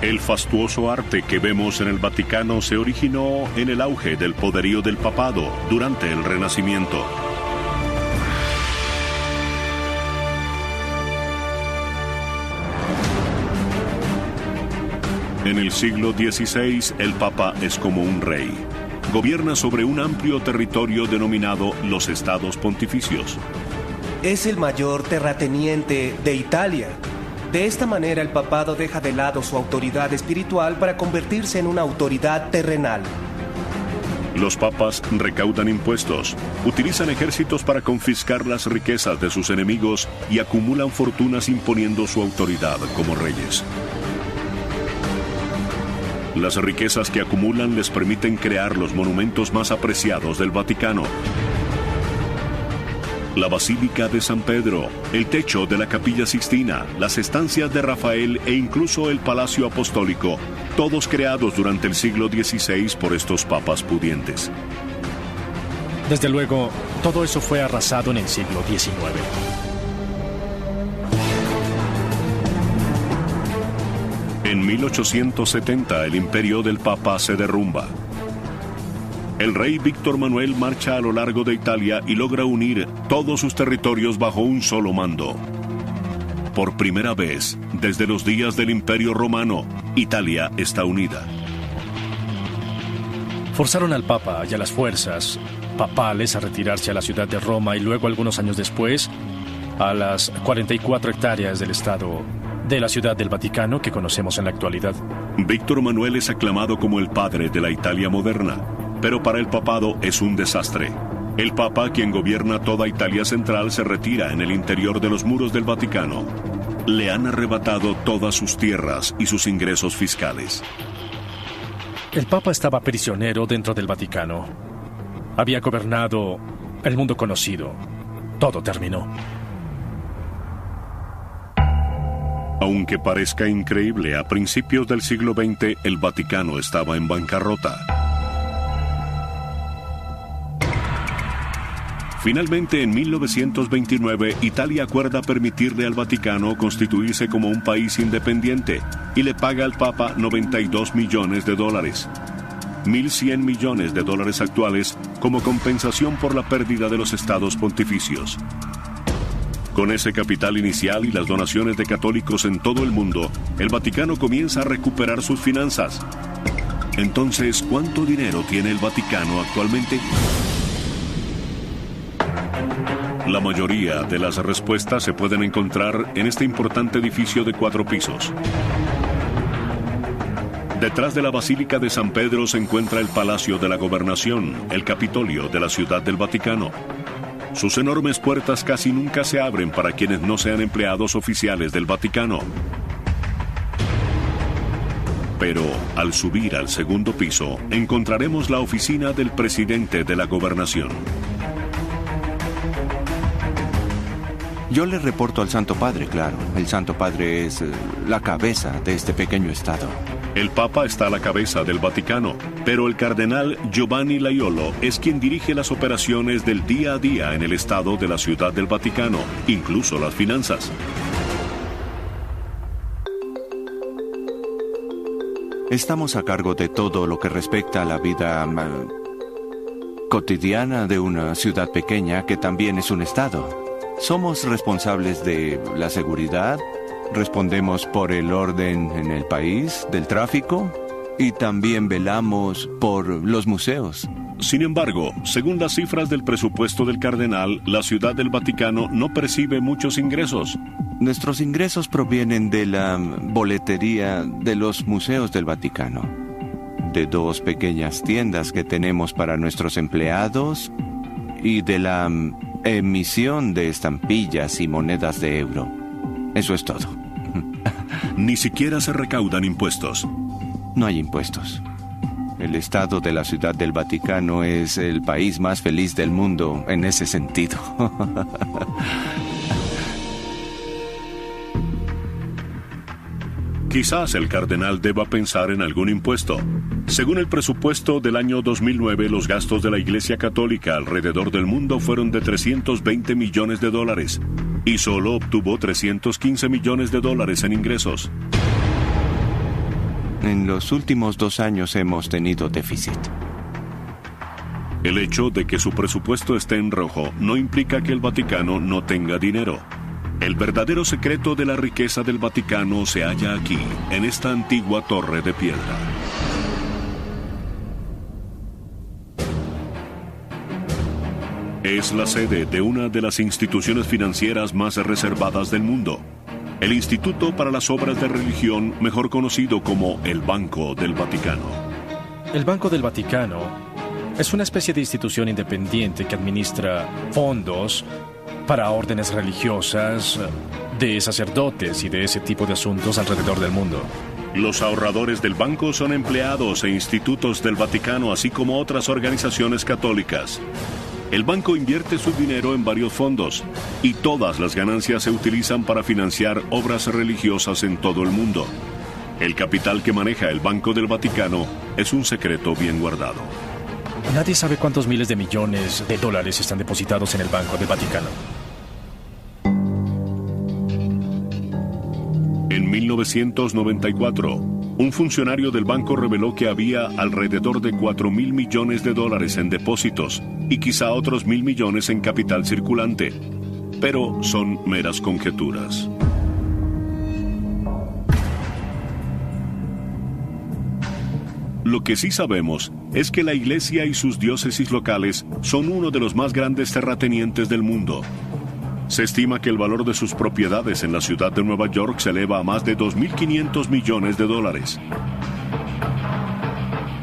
Speaker 1: El fastuoso arte que vemos en el Vaticano se originó en el auge del poderío del papado durante el Renacimiento. En el siglo XVI, el Papa es como un rey. Gobierna sobre un amplio territorio denominado los Estados Pontificios.
Speaker 7: Es el mayor terrateniente de Italia. De esta manera el papado deja de lado su autoridad espiritual para convertirse en una autoridad terrenal.
Speaker 1: Los papas recaudan impuestos, utilizan ejércitos para confiscar las riquezas de sus enemigos y acumulan fortunas imponiendo su autoridad como reyes. Las riquezas que acumulan les permiten crear los monumentos más apreciados del Vaticano. La Basílica de San Pedro, el techo de la Capilla Sixtina, las estancias de Rafael e incluso el Palacio Apostólico, todos creados durante el siglo XVI por estos papas pudientes.
Speaker 11: Desde luego, todo eso fue arrasado en el siglo XIX.
Speaker 1: En 1870 el imperio del Papa se derrumba. El rey Víctor Manuel marcha a lo largo de Italia y logra unir todos sus territorios bajo un solo mando. por primera vez, desde los días del Imperio Romano, Italia está unida.
Speaker 11: Forzaron al Papa y a las fuerzas papales a retirarse a la ciudad de Roma y luego, algunos años después, a las 44 hectáreas del estado de la Ciudad del Vaticano que conocemos en la actualidad.
Speaker 1: Víctor Manuel es aclamado como el padre de la Italia moderna, pero para el papado es un desastre. El Papa, quien gobierna toda Italia central, se retira en el interior de los muros del Vaticano. Le han arrebatado todas sus tierras y sus ingresos fiscales.
Speaker 11: El Papa estaba prisionero dentro del Vaticano. Había gobernado el mundo conocido. Todo terminó.
Speaker 1: Aunque parezca increíble, a principios del siglo XX el Vaticano estaba en bancarrota. Finalmente, en 1929, Italia acuerda permitirle al Vaticano constituirse como un país independiente y le paga al Papa $92 millones, 1.100 millones de dólares actuales, como compensación por la pérdida de los estados pontificios. Con ese capital inicial y las donaciones de católicos en todo el mundo, el Vaticano comienza a recuperar sus finanzas. Entonces, ¿cuánto dinero tiene el Vaticano actualmente? La mayoría de las respuestas se pueden encontrar en este importante edificio de 4 pisos. Detrás de la Basílica de San Pedro se encuentra el Palacio de la Gobernación, el Capitolio de la Ciudad del Vaticano. Sus enormes puertas casi nunca se abren para quienes no sean empleados oficiales del Vaticano. Pero al subir al segundo piso, encontraremos la oficina del presidente de la Gobernación.
Speaker 14: Yo le reporto al Santo Padre, claro. El Santo Padre es la cabeza de este pequeño estado.
Speaker 1: El Papa está a la cabeza del Vaticano, pero el cardenal Giovanni Laiolo es quien dirige las operaciones del día a día en el estado de la Ciudad del Vaticano, incluso las finanzas.
Speaker 14: Estamos a cargo de todo lo que respecta a la vida cotidiana de una ciudad pequeña que también es un estado. Somos responsables de la seguridad, respondemos por el orden en el país, del tráfico, y también velamos por los museos.
Speaker 1: Sin embargo, según las cifras del presupuesto del cardenal, la Ciudad del Vaticano no percibe muchos ingresos.
Speaker 14: Nuestros ingresos provienen de la boletería de los museos del Vaticano, de 2 pequeñas tiendas que tenemos para nuestros empleados y de la emisión de estampillas y monedas de euro. Eso es todo.
Speaker 1: Ni siquiera se recaudan impuestos.
Speaker 14: No hay impuestos. El estado de la Ciudad del Vaticano es el país más feliz del mundo en ese sentido.
Speaker 1: Quizás el cardenal deba pensar en algún impuesto. Según el presupuesto del año 2009, los gastos de la Iglesia Católica alrededor del mundo fueron de $320 millones y solo obtuvo $315 millones en ingresos.
Speaker 14: En los últimos 2 años hemos tenido déficit.
Speaker 1: El hecho de que su presupuesto esté en rojo no implica que el Vaticano no tenga dinero. El verdadero secreto de la riqueza del Vaticano se halla aquí, en esta antigua torre de piedra. Es la sede de una de las instituciones financieras más reservadas del mundo, el Instituto para las Obras de Religión, mejor conocido como el Banco del Vaticano.
Speaker 11: El Banco del Vaticano es una especie de institución independiente que administra fondos para órdenes religiosas, de sacerdotes y de ese tipo de asuntos alrededor del mundo.
Speaker 1: Los ahorradores del banco son empleados e institutos del Vaticano, así como otras organizaciones católicas. El banco invierte su dinero en varios fondos y todas las ganancias se utilizan para financiar obras religiosas en todo el mundo. El capital que maneja el Banco del Vaticano es un secreto bien guardado.
Speaker 11: Nadie sabe cuántos miles de millones de dólares están depositados en el Banco del Vaticano.
Speaker 1: En 1994, un funcionario del banco reveló que había alrededor de $4.000 millones en depósitos y quizá otros 1.000 millones en capital circulante. Pero son meras conjeturas. Lo que sí sabemos es que la Iglesia y sus diócesis locales son uno de los más grandes terratenientes del mundo. Se estima que el valor de sus propiedades en la ciudad de Nueva York se eleva a más de 2.500 millones de dólares.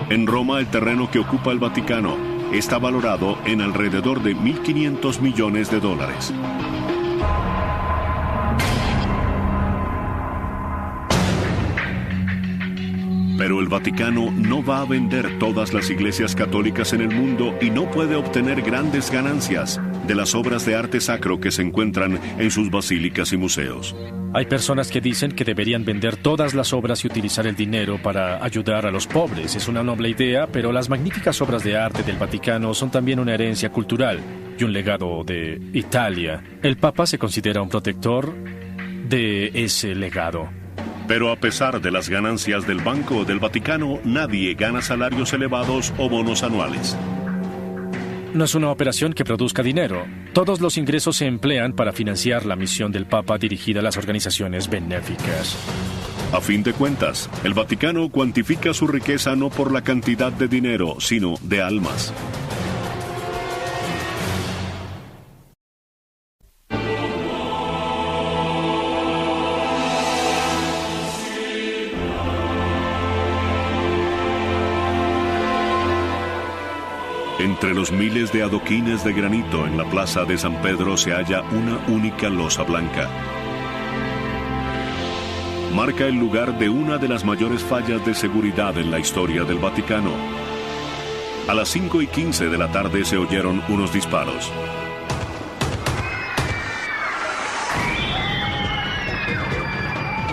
Speaker 1: En Roma, el terreno que ocupa el Vaticano está valorado en alrededor de 1.500 millones de dólares. Pero el Vaticano no va a vender todas las iglesias católicas en el mundo y no puede obtener grandes ganancias de las obras de arte sacro que se encuentran en sus basílicas y museos.
Speaker 11: Hay personas que dicen que deberían vender todas las obras y utilizar el dinero para ayudar a los pobres. Es una noble idea, pero las magníficas obras de arte del Vaticano son también una herencia cultural y un legado de Italia. El Papa se considera un protector de ese legado.
Speaker 1: Pero a pesar de las ganancias del Banco del Vaticano, nadie gana salarios elevados o bonos anuales.
Speaker 11: No es una operación que produzca dinero. Todos los ingresos se emplean para financiar la misión del Papa dirigida a las organizaciones benéficas.
Speaker 1: A fin de cuentas, el Vaticano cuantifica su riqueza no por la cantidad de dinero, sino de almas. Entre los miles de adoquines de granito en la plaza de San Pedro se halla una única losa blanca. Marca el lugar de una de las mayores fallas de seguridad en la historia del Vaticano. A las 5:15 de la tarde se oyeron unos disparos.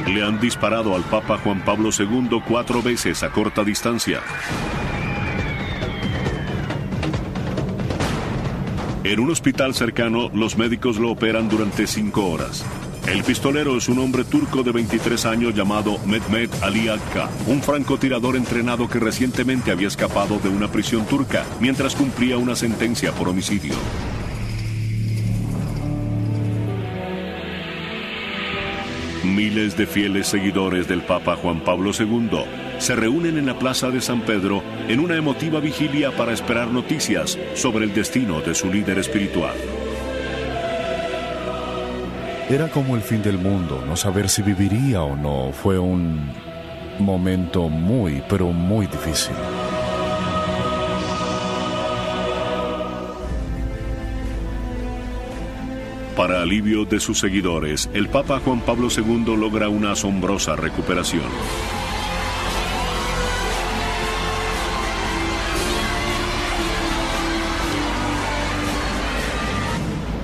Speaker 1: Le han disparado al Papa Juan Pablo II 4 veces a corta distancia. En un hospital cercano, los médicos lo operan durante 5 horas. El pistolero es un hombre turco de 23 años llamado Mehmet Ali Akka, un francotirador entrenado que recientemente había escapado de una prisión turca mientras cumplía una sentencia por homicidio. Miles de fieles seguidores del Papa Juan Pablo II se reúnen en la Plaza de San Pedro en una emotiva vigilia para esperar noticias sobre el destino de su líder espiritual.
Speaker 5: Era como el fin del mundo, no saber si viviría o no. Fue un momento muy, pero muy difícil.
Speaker 1: Para alivio de sus seguidores, el Papa Juan Pablo II logra una asombrosa recuperación.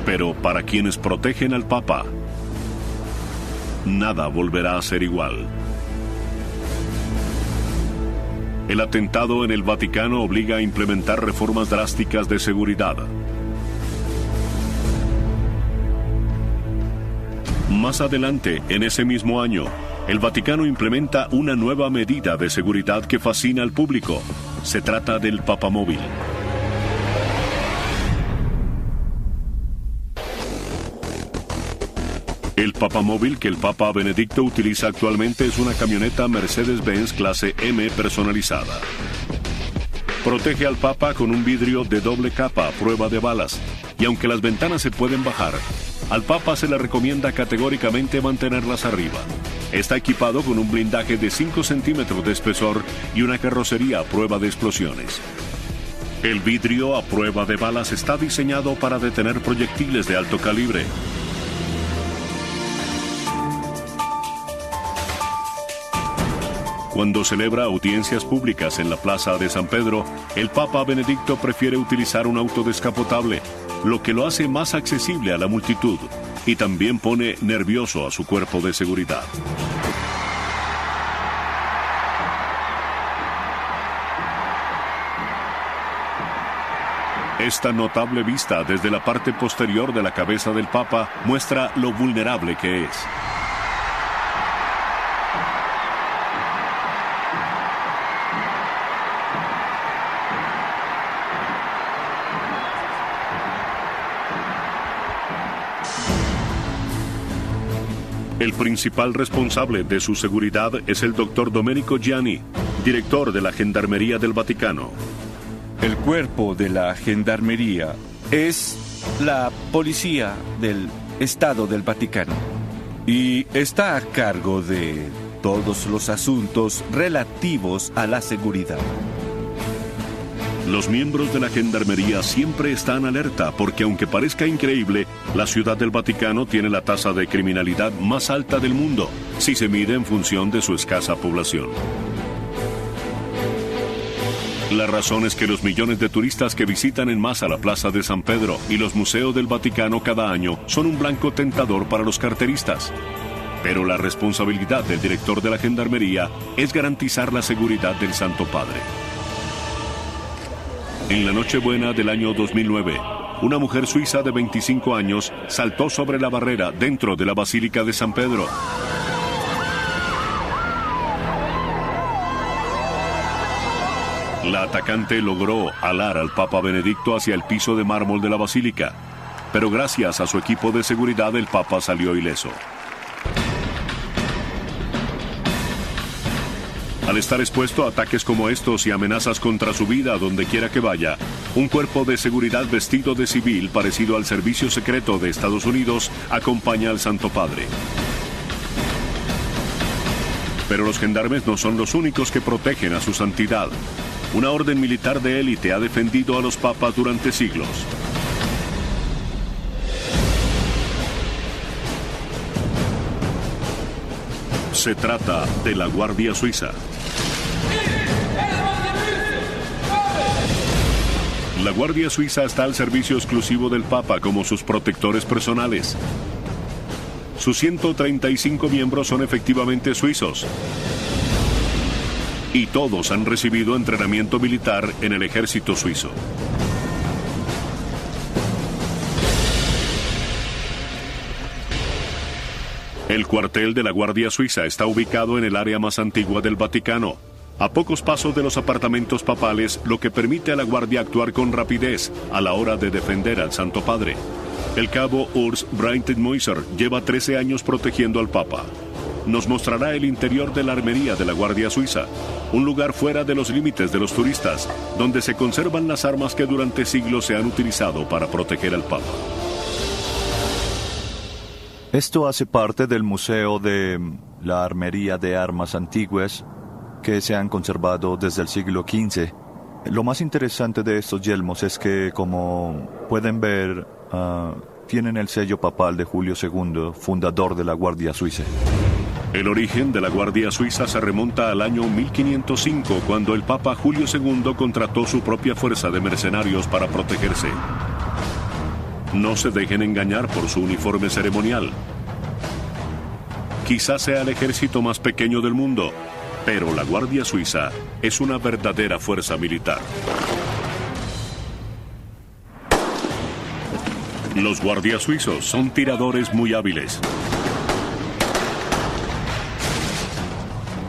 Speaker 1: Pero para quienes protegen al Papa, nada volverá a ser igual. El atentado en el Vaticano obliga a implementar reformas drásticas de seguridad. Más adelante, en ese mismo año, el Vaticano implementa una nueva medida de seguridad que fascina al público. Se trata del Papamóvil. El Papamóvil que el Papa Benedicto utiliza actualmente es una camioneta Mercedes-Benz clase M personalizada. Protege al Papa con un vidrio de doble capa a prueba de balas, y aunque las ventanas se pueden bajar, al Papa se le recomienda categóricamente mantenerlas arriba. Está equipado con un blindaje de 5 centímetros de espesor y una carrocería a prueba de explosiones. El vidrio a prueba de balas está diseñado para detener proyectiles de alto calibre. Cuando celebra audiencias públicas en la Plaza de San Pedro, el Papa Benedicto prefiere utilizar un auto descapotable, lo que lo hace más accesible a la multitud y también pone nervioso a su cuerpo de seguridad. Esta notable vista desde la parte posterior de la cabeza del Papa muestra lo vulnerable que es. El principal responsable de su seguridad es el Dr. Domenico Gianni, director de la Gendarmería del Vaticano.
Speaker 6: El cuerpo de la Gendarmería es la policía del Estado del Vaticano y está a cargo de todos los asuntos relativos a la seguridad.
Speaker 1: Los miembros de la Gendarmería siempre están alerta porque, aunque parezca increíble, la Ciudad del Vaticano tiene la tasa de criminalidad más alta del mundo, si se mide en función de su escasa población. La razón es que los millones de turistas que visitan en masa la Plaza de San Pedro y los museos del Vaticano cada año son un blanco tentador para los carteristas. Pero la responsabilidad del director de la Gendarmería es garantizar la seguridad del Santo Padre. En la Nochebuena del año 2009, una mujer suiza de 25 años saltó sobre la barrera dentro de la Basílica de San Pedro. La atacante logró alar al Papa Benedicto hacia el piso de mármol de la basílica, pero gracias a su equipo de seguridad el Papa salió ileso. Al estar expuesto a ataques como estos y amenazas contra su vida donde quiera que vaya, un cuerpo de seguridad vestido de civil parecido al Servicio Secreto de Estados Unidos acompaña al Santo Padre. Pero los gendarmes no son los únicos que protegen a su santidad. Una orden militar de élite ha defendido a los papas durante siglos. Se trata de la Guardia Suiza. La Guardia Suiza está al servicio exclusivo del Papa como sus protectores personales. Sus 135 miembros son efectivamente suizos. Y todos han recibido entrenamiento militar en el ejército suizo. El cuartel de la Guardia Suiza está ubicado en el área más antigua del Vaticano, a pocos pasos de los apartamentos papales, lo que permite a la Guardia actuar con rapidez a la hora de defender al Santo Padre. El cabo Urs Breitenmoiser lleva 13 años protegiendo al Papa. Nos mostrará el interior de la armería de la Guardia Suiza, un lugar fuera de los límites de los turistas, donde se conservan las armas que durante siglos se han utilizado para proteger al Papa.
Speaker 9: Esto hace parte del Museo de la Armería de Armas Antiguas, que se han conservado desde el siglo XV. Lo más interesante de estos yelmos es que, como pueden ver, tienen el sello papal de Julio II, fundador de la Guardia Suiza.
Speaker 1: El origen de la Guardia Suiza se remonta al año 1505, cuando el Papa Julio II contrató su propia fuerza de mercenarios para protegerse. No se dejen engañar por su uniforme ceremonial. Quizás sea el ejército más pequeño del mundo, pero la Guardia Suiza es una verdadera fuerza militar. Los guardias suizos son tiradores muy hábiles.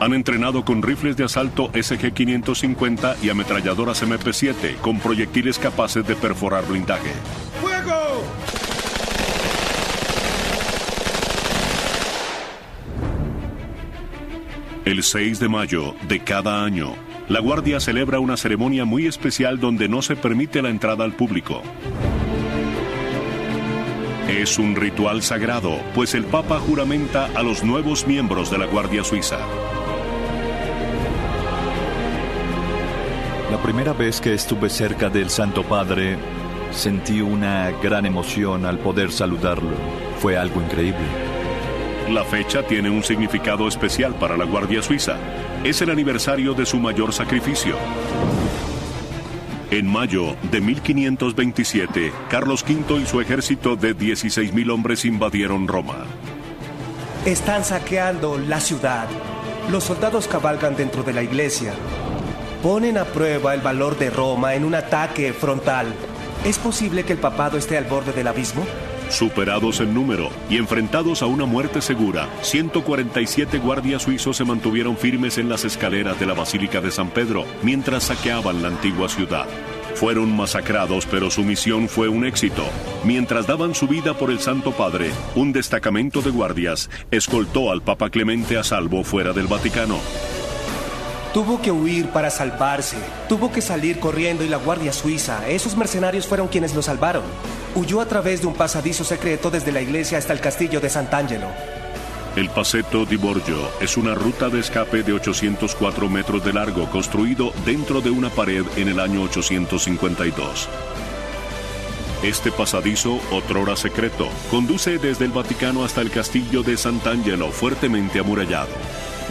Speaker 1: Han entrenado con rifles de asalto SG-550 y ametralladoras MP-7 con proyectiles capaces de perforar blindaje.
Speaker 15: ¡Fuego!
Speaker 1: El 6 de mayo de cada año, la Guardia celebra una ceremonia muy especial donde no se permite la entrada al público. Es un ritual sagrado, pues el Papa juramenta a los nuevos miembros de la Guardia Suiza.
Speaker 9: La primera vez que estuve cerca del Santo Padre, sentí una gran emoción al poder saludarlo. Fue algo increíble.
Speaker 1: La fecha tiene un significado especial para la Guardia Suiza. Es el aniversario de su mayor sacrificio. En mayo de 1527, Carlos V y su ejército de 16,000 hombres invadieron Roma.
Speaker 7: Están saqueando la ciudad. Los soldados cabalgan dentro de la iglesia. Ponen a prueba el valor de Roma en un ataque frontal. ¿Es posible que el papado esté al borde del abismo?
Speaker 1: Superados en número y enfrentados a una muerte segura, 147 guardias suizos se mantuvieron firmes en las escaleras de la Basílica de San Pedro mientras saqueaban la antigua ciudad. Fueron masacrados, pero su misión fue un éxito. Mientras daban su vida por el Santo Padre, un destacamento de guardias escoltó al Papa Clemente a salvo fuera del Vaticano.
Speaker 7: Tuvo que huir para salvarse. Tuvo que salir corriendo y la Guardia Suiza, esos mercenarios fueron quienes lo salvaron. Huyó a través de un pasadizo secreto desde la iglesia hasta el castillo de Sant'Angelo.
Speaker 1: El Passetto di Borgio es una ruta de escape de 804 metros de largo construido dentro de una pared en el año 852. Este pasadizo, otrora secreto, conduce desde el Vaticano hasta el castillo de Sant'Angelo, fuertemente amurallado.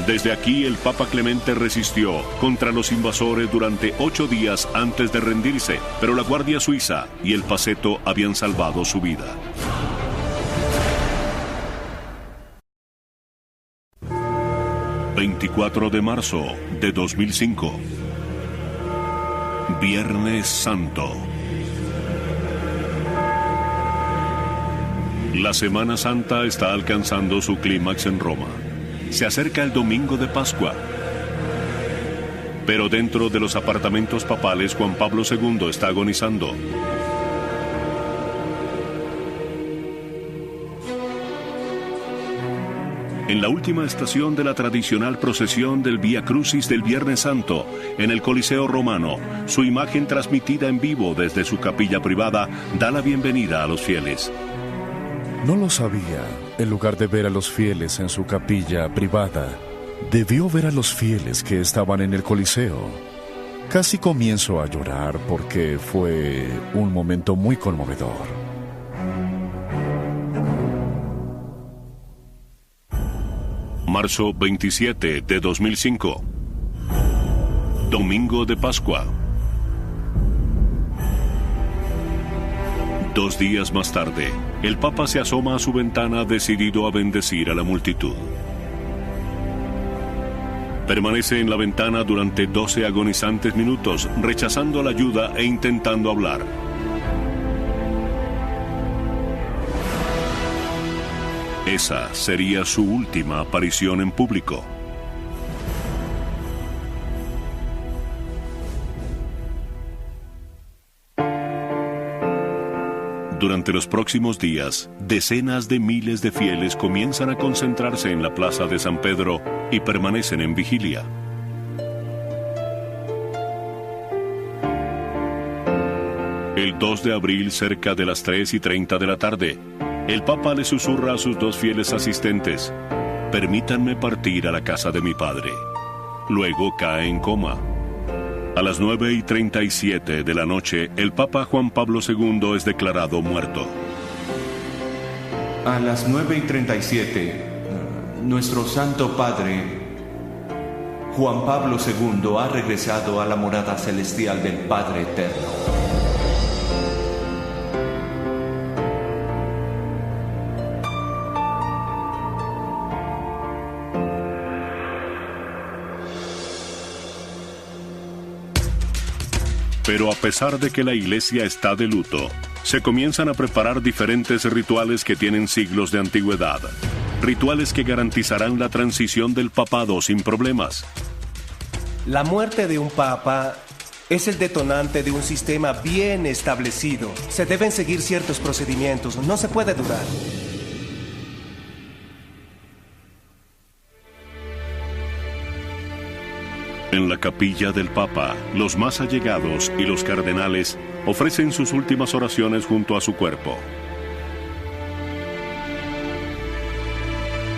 Speaker 1: Desde aquí el Papa Clemente resistió contra los invasores durante 8 días antes de rendirse, pero la Guardia Suiza y el Passetto habían salvado su vida. ...24 de marzo de 2005... Viernes Santo. La Semana Santa está alcanzando su clímax en Roma. Se acerca el domingo de Pascua. Pero dentro de los apartamentos papales, Juan Pablo II está agonizando. En la última estación de la tradicional procesión del Vía Crucis del Viernes Santo, en el Coliseo Romano, su imagen transmitida en vivo desde su capilla privada da la bienvenida a los fieles.
Speaker 5: No lo sabía. En lugar de ver a los fieles en su capilla privada, debió ver a los fieles que estaban en el Coliseo. Casi comienzo a llorar porque fue un momento muy conmovedor.
Speaker 1: Marzo 27 de 2005. Domingo de Pascua. 2 días más tarde, el Papa se asoma a su ventana decidido a bendecir a la multitud. Permanece en la ventana durante 12 agonizantes minutos, rechazando la ayuda e intentando hablar. Esa sería su última aparición en público. Durante los próximos días, decenas de miles de fieles comienzan a concentrarse en la plaza de San Pedro y permanecen en vigilia. El 2 de abril, cerca de las 3:30 de la tarde, el Papa le susurra a sus 2 fieles asistentes: «Permítanme partir a la casa de mi padre». Luego cae en coma. A las 9:37 de la noche, el Papa Juan Pablo II es declarado muerto.
Speaker 6: A las 9:37, nuestro Santo Padre, Juan Pablo II, ha regresado a la morada celestial del Padre Eterno.
Speaker 1: Pero a pesar de que la Iglesia está de luto, se comienzan a preparar diferentes rituales que tienen siglos de antigüedad. Rituales que garantizarán la transición del papado sin problemas.
Speaker 7: La muerte de un papa es el detonante de un sistema bien establecido. Se deben seguir ciertos procedimientos, no se puede dudar.
Speaker 1: En la capilla del Papa, los más allegados y los cardenales ofrecen sus últimas oraciones junto a su cuerpo.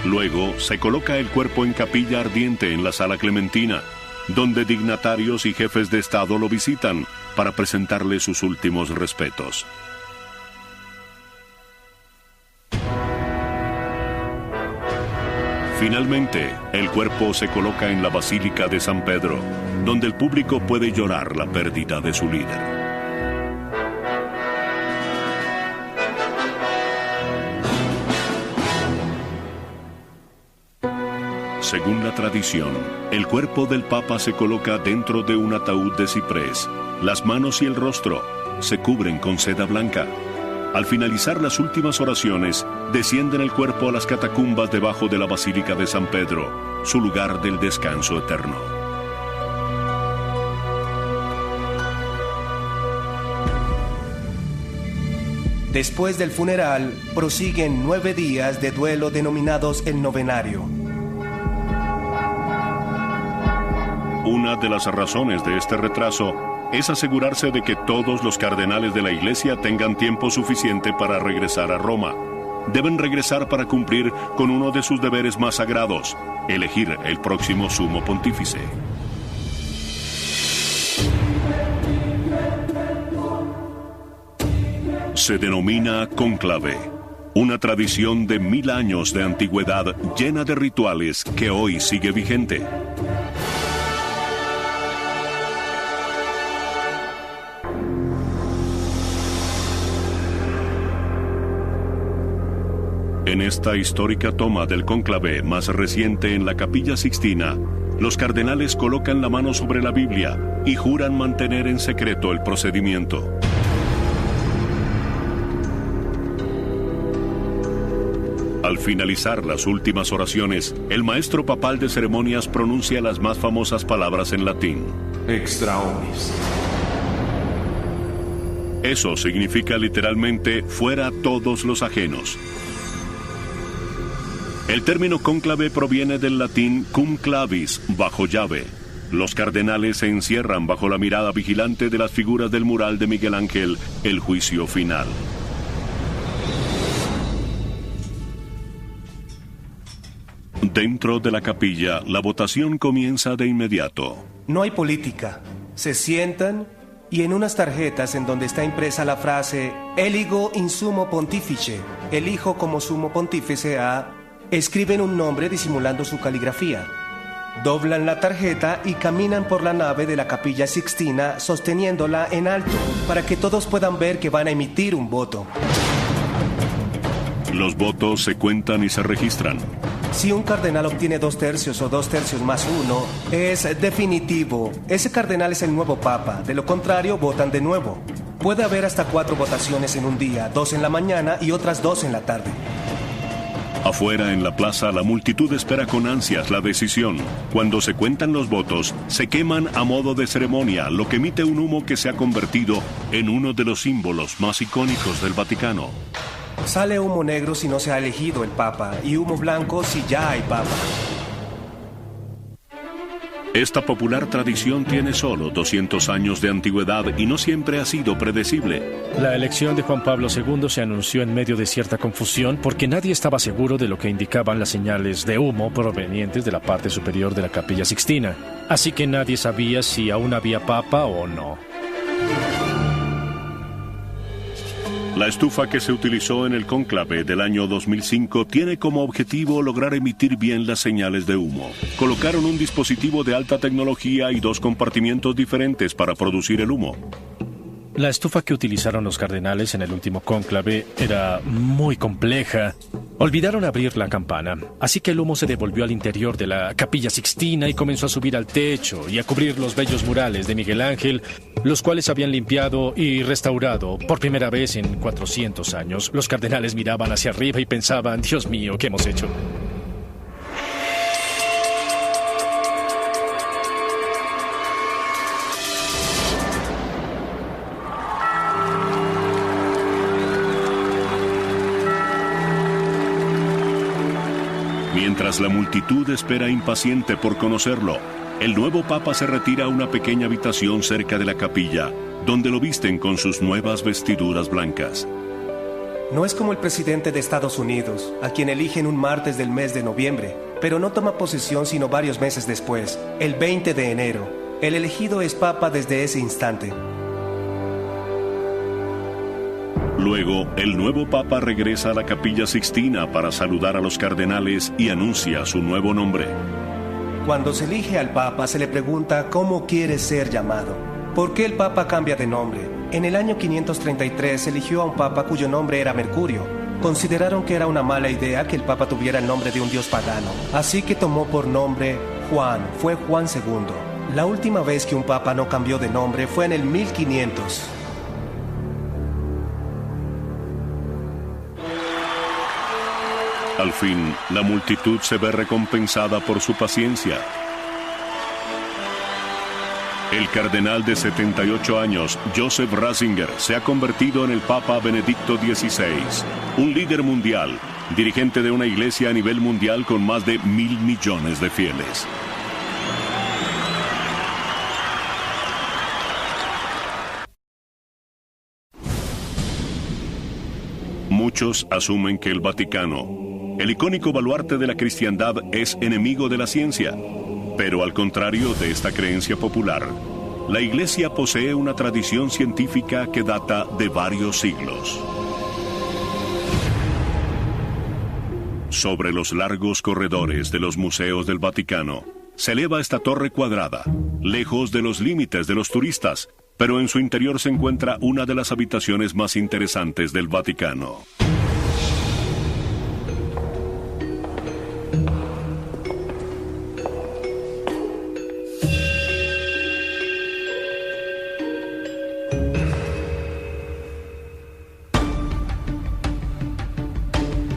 Speaker 1: Luego se coloca el cuerpo en capilla ardiente en la Sala Clementina, donde dignatarios y jefes de Estado lo visitan para presentarle sus últimos respetos. Finalmente, el cuerpo se coloca en la Basílica de San Pedro, donde el público puede llorar la pérdida de su líder. Según la tradición, el cuerpo del Papa se coloca dentro de un ataúd de ciprés. Las manos y el rostro se cubren con seda blanca. Al finalizar las últimas oraciones, descienden el cuerpo a las catacumbas debajo de la Basílica de San Pedro, su lugar del descanso eterno.
Speaker 7: Después del funeral, prosiguen 9 días de duelo denominados el novenario.
Speaker 1: Una de las razones de este retraso es asegurarse de que todos los cardenales de la Iglesia tengan tiempo suficiente para regresar a Roma. Deben regresar para cumplir con uno de sus deberes más sagrados, elegir el próximo sumo pontífice. Se denomina cónclave, una tradición de 1000 años de antigüedad llena de rituales que hoy sigue vigente. En esta histórica toma del cónclave más reciente en la Capilla Sixtina, los cardenales colocan la mano sobre la Biblia y juran mantener en secreto el procedimiento. Al finalizar las últimas oraciones, el maestro papal de ceremonias pronuncia las más famosas palabras en latín.
Speaker 15: Extra omnis.
Speaker 1: Eso significa literalmente fuera todos los ajenos. El término cónclave proviene del latín cum clavis, bajo llave. Los cardenales se encierran bajo la mirada vigilante de las figuras del mural de Miguel Ángel, El Juicio Final. Dentro de la capilla, la votación comienza de inmediato.
Speaker 7: No hay política. Se sientan y en unas tarjetas en donde está impresa la frase Eligo in sumo pontifice, elijo como sumo pontífice a... escriben un nombre disimulando su caligrafía. Doblan la tarjeta y caminan por la nave de la Capilla Sixtina sosteniéndola en alto para que todos puedan ver que van a emitir un voto.
Speaker 1: Los votos se cuentan y se registran.
Speaker 7: Si un cardenal obtiene 2 tercios o 2 tercios más 1, es definitivo. Ese cardenal es el nuevo papa. De lo contrario, votan de nuevo. Puede haber hasta 4 votaciones en un día, 2 en la mañana y otras 2 en la tarde.
Speaker 1: Afuera, en la plaza, la multitud espera con ansias la decisión. Cuando se cuentan los votos, se queman a modo de ceremonia, lo que emite un humo que se ha convertido en uno de los símbolos más icónicos del Vaticano.
Speaker 7: Sale humo negro si no se ha elegido el papa y humo blanco si ya hay papa.
Speaker 1: Esta popular tradición tiene solo 200 años de antigüedad y no siempre ha sido predecible.
Speaker 11: La elección de Juan Pablo II se anunció en medio de cierta confusión porque nadie estaba seguro de lo que indicaban las señales de humo provenientes de la parte superior de la Capilla Sixtina. Así que nadie sabía si aún había papa o no.
Speaker 1: La estufa que se utilizó en el cónclave del año 2005 tiene como objetivo lograr emitir bien las señales de humo. Colocaron un dispositivo de alta tecnología y 2 compartimientos diferentes para producir el humo.
Speaker 11: La estufa que utilizaron los cardenales en el último cónclave era muy compleja. Olvidaron abrir la campana, así que el humo se devolvió al interior de la Capilla Sixtina y comenzó a subir al techo y a cubrir los bellos murales de Miguel Ángel, los cuales habían limpiado y restaurado por primera vez en 400 años. Los cardenales miraban hacia arriba y pensaban, Dios mío, ¿qué hemos hecho?
Speaker 1: Mientras la multitud espera impaciente por conocerlo, el nuevo papa se retira a una pequeña habitación cerca de la capilla, donde lo visten con sus nuevas vestiduras blancas.
Speaker 7: No es como el presidente de Estados Unidos, a quien eligen un martes del mes de noviembre, pero no toma posesión sino varios meses después, el 20 de enero. El elegido es papa desde ese instante.
Speaker 1: Luego, el nuevo papa regresa a la Capilla Sixtina para saludar a los cardenales y anuncia su nuevo nombre.
Speaker 7: Cuando se elige al papa, se le pregunta cómo quiere ser llamado. ¿Por qué el papa cambia de nombre? En el año 533 se eligió a un papa cuyo nombre era Mercurio. Consideraron que era una mala idea que el papa tuviera el nombre de un dios pagano, así que tomó por nombre Juan, fue Juan II. La última vez que un papa no cambió de nombre fue en el 1500.
Speaker 1: Al fin, la multitud se ve recompensada por su paciencia. El cardenal de 78 años, Joseph Ratzinger, se ha convertido en el Papa Benedicto XVI, un líder mundial, dirigente de una iglesia a nivel mundial con más de 1.000 millones de fieles. Muchos asumen que el Vaticano, el icónico baluarte de la cristiandad, es enemigo de la ciencia. Pero al contrario de esta creencia popular, la Iglesia posee una tradición científica que data de varios siglos. Sobre los largos corredores de los museos del Vaticano, se eleva esta torre cuadrada, lejos de los límites de los turistas, pero en su interior se encuentra una de las habitaciones más interesantes del Vaticano.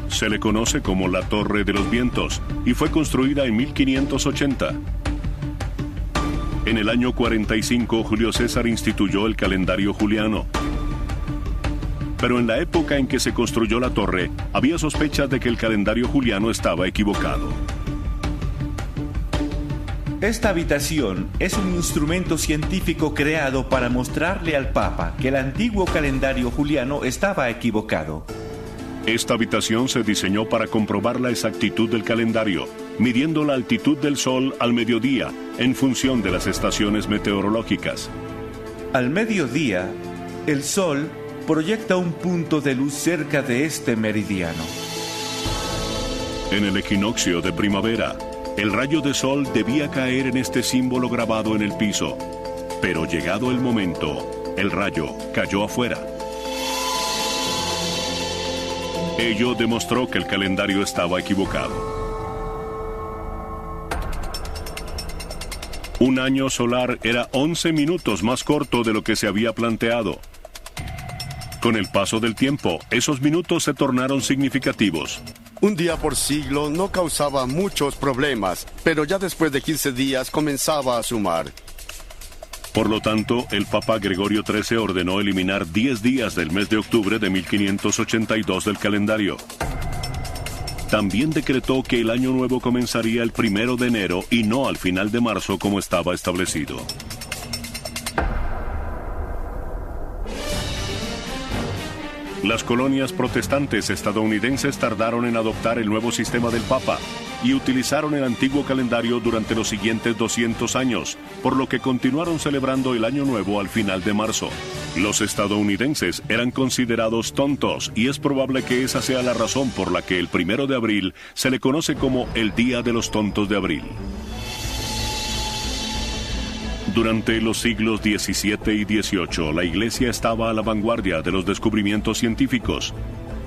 Speaker 1: Se le conoce como la Torre de los Vientos y fue construida en 1580. En el año 45, Julio César instituyó el calendario juliano. Pero en la época en que se construyó la torre, había sospechas de que el calendario juliano estaba equivocado.
Speaker 6: Esta habitación es un instrumento científico creado para mostrarle al Papa que el antiguo calendario juliano estaba equivocado.
Speaker 1: Esta habitación se diseñó para comprobar la exactitud del calendario, midiendo la altitud del Sol al mediodía, en función de las estaciones meteorológicas.
Speaker 6: Al mediodía, el Sol proyecta un punto de luz cerca de este meridiano.
Speaker 1: En el equinoccio de primavera, el rayo de sol debía caer en este símbolo grabado en el piso, pero llegado el momento, el rayo cayó afuera. Ello demostró que el calendario estaba equivocado. Un año solar era 11 minutos más corto de lo que se había planteado. Con el paso del tiempo, esos minutos se tornaron significativos.
Speaker 2: Un día por siglo no causaba muchos problemas, pero ya después de 15 días comenzaba a sumar.
Speaker 1: Por lo tanto, el Papa Gregorio XIII ordenó eliminar 10 días del mes de octubre de 1582 del calendario. También decretó que el año nuevo comenzaría el 1 de enero y no al final de marzo como estaba establecido. Las colonias protestantes estadounidenses tardaron en adoptar el nuevo sistema del Papa y utilizaron el antiguo calendario durante los siguientes 200 años, por lo que continuaron celebrando el Año Nuevo al final de marzo. Los estadounidenses eran considerados tontos y es probable que esa sea la razón por la que el 1 de abril se le conoce como el Día de los Tontos de Abril. Durante los siglos XVII y XVIII, la Iglesia estaba a la vanguardia de los descubrimientos científicos.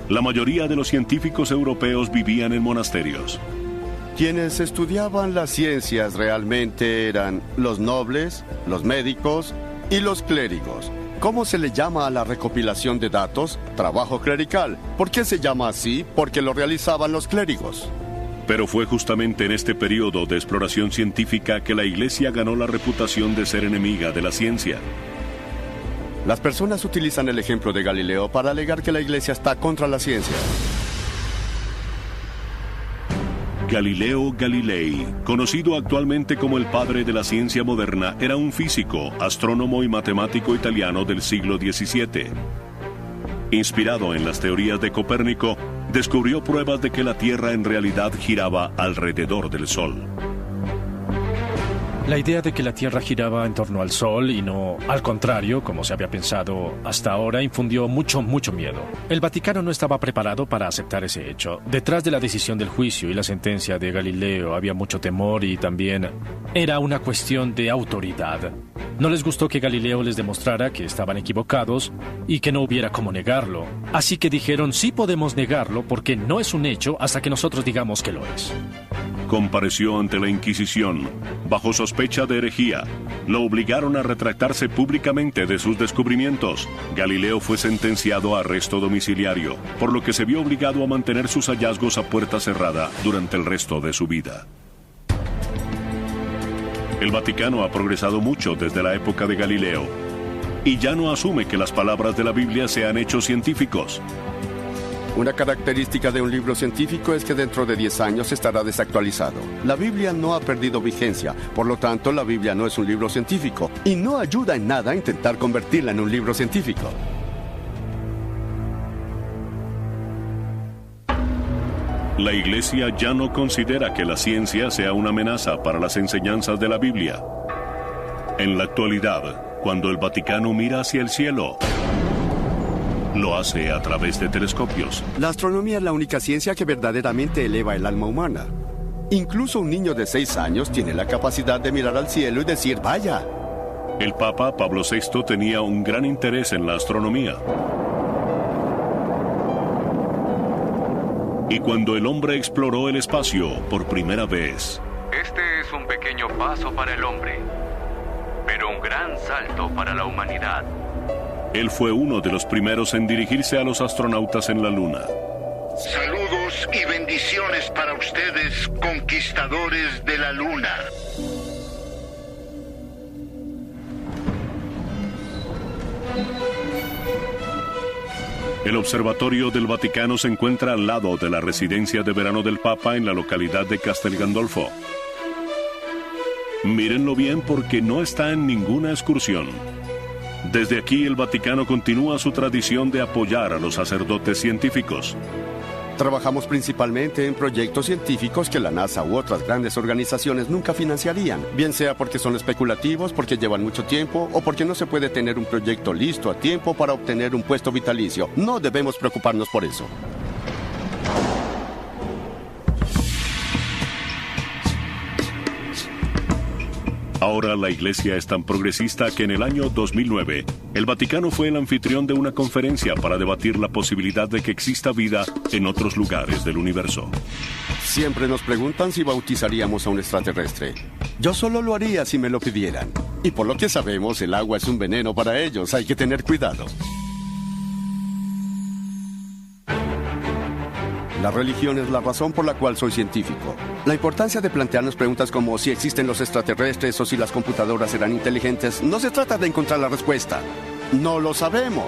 Speaker 1: La mayoría de los científicos europeos vivían en monasterios.
Speaker 2: Quienes estudiaban las ciencias realmente eran los nobles, los médicos y los clérigos. ¿Cómo se le llama a la recopilación de datos? Trabajo clerical. ¿Por qué se llama así? Porque lo realizaban los clérigos.
Speaker 1: Pero fue justamente en este periodo de exploración científica que la Iglesia ganó la reputación de ser enemiga de la ciencia.
Speaker 2: Las personas utilizan el ejemplo de Galileo para alegar que la Iglesia está contra la ciencia.
Speaker 1: Galileo Galilei, conocido actualmente como el padre de la ciencia moderna, era un físico, astrónomo y matemático italiano del siglo XVII. Inspirado en las teorías de Copérnico, descubrió pruebas de que la Tierra en realidad giraba alrededor del Sol.
Speaker 11: La idea de que la Tierra giraba en torno al Sol y no al contrario, como se había pensado hasta ahora, infundió mucho miedo. El Vaticano no estaba preparado para aceptar ese hecho. Detrás de la decisión del juicio y la sentencia de Galileo había mucho temor y también era una cuestión de autoridad. No les gustó que Galileo les demostrara que estaban equivocados y que no hubiera cómo negarlo. Así que dijeron, sí podemos negarlo porque no es un hecho hasta que nosotros digamos que lo es.
Speaker 1: Compareció ante la Inquisición, bajo sospecha de herejía. Lo obligaron a retractarse públicamente de sus descubrimientos. Galileo fue sentenciado a arresto domiciliario, por lo que se vio obligado a mantener sus hallazgos a puerta cerrada durante el resto de su vida. El Vaticano ha progresado mucho desde la época de Galileo, y ya no asume que las palabras de la Biblia sean hechos científicos.
Speaker 2: Una característica de un libro científico es que dentro de 10 años estará desactualizado. La Biblia no ha perdido vigencia, por lo tanto la Biblia no es un libro científico y no ayuda en nada a intentar convertirla en un libro científico.
Speaker 1: La Iglesia ya no considera que la ciencia sea una amenaza para las enseñanzas de la Biblia. En la actualidad, cuando el Vaticano mira hacia el cielo, lo hace a través de telescopios.
Speaker 2: La astronomía es la única ciencia que verdaderamente eleva el alma humana. Incluso un niño de 6 años tiene la capacidad de mirar al cielo y decir, vaya.
Speaker 1: El Papa Pablo VI tenía un gran interés en la astronomía. Y cuando el hombre exploró el espacio por primera vez,
Speaker 16: este es un pequeño paso para el hombre, pero un gran salto para la humanidad.
Speaker 1: Él fue uno de los primeros en dirigirse a los astronautas en la Luna.
Speaker 4: Saludos y bendiciones para ustedes, conquistadores de la Luna.
Speaker 1: El Observatorio del Vaticano se encuentra al lado de la residencia de verano del Papa en la localidad de Castel Gandolfo. Mírenlo bien porque no está en ninguna excursión. Desde aquí el Vaticano continúa su tradición de apoyar a los sacerdotes científicos.
Speaker 2: Trabajamos principalmente en proyectos científicos que la NASA u otras grandes organizaciones nunca financiarían, bien sea porque son especulativos, porque llevan mucho tiempo o porque no se puede tener un proyecto listo a tiempo para obtener un puesto vitalicio. No debemos preocuparnos por eso.
Speaker 1: Ahora la Iglesia es tan progresista que en el año 2009, el Vaticano fue el anfitrión de una conferencia para debatir la posibilidad de que exista vida en otros lugares del universo.
Speaker 2: Siempre nos preguntan si bautizaríamos a un extraterrestre. Yo solo lo haría si me lo pidieran. Y por lo que sabemos, el agua es un veneno para ellos. Hay que tener cuidado. La religión es la razón por la cual soy científico. La importancia de plantearnos preguntas como si existen los extraterrestres o si las computadoras serán inteligentes, no se trata de encontrar la respuesta. No lo sabemos.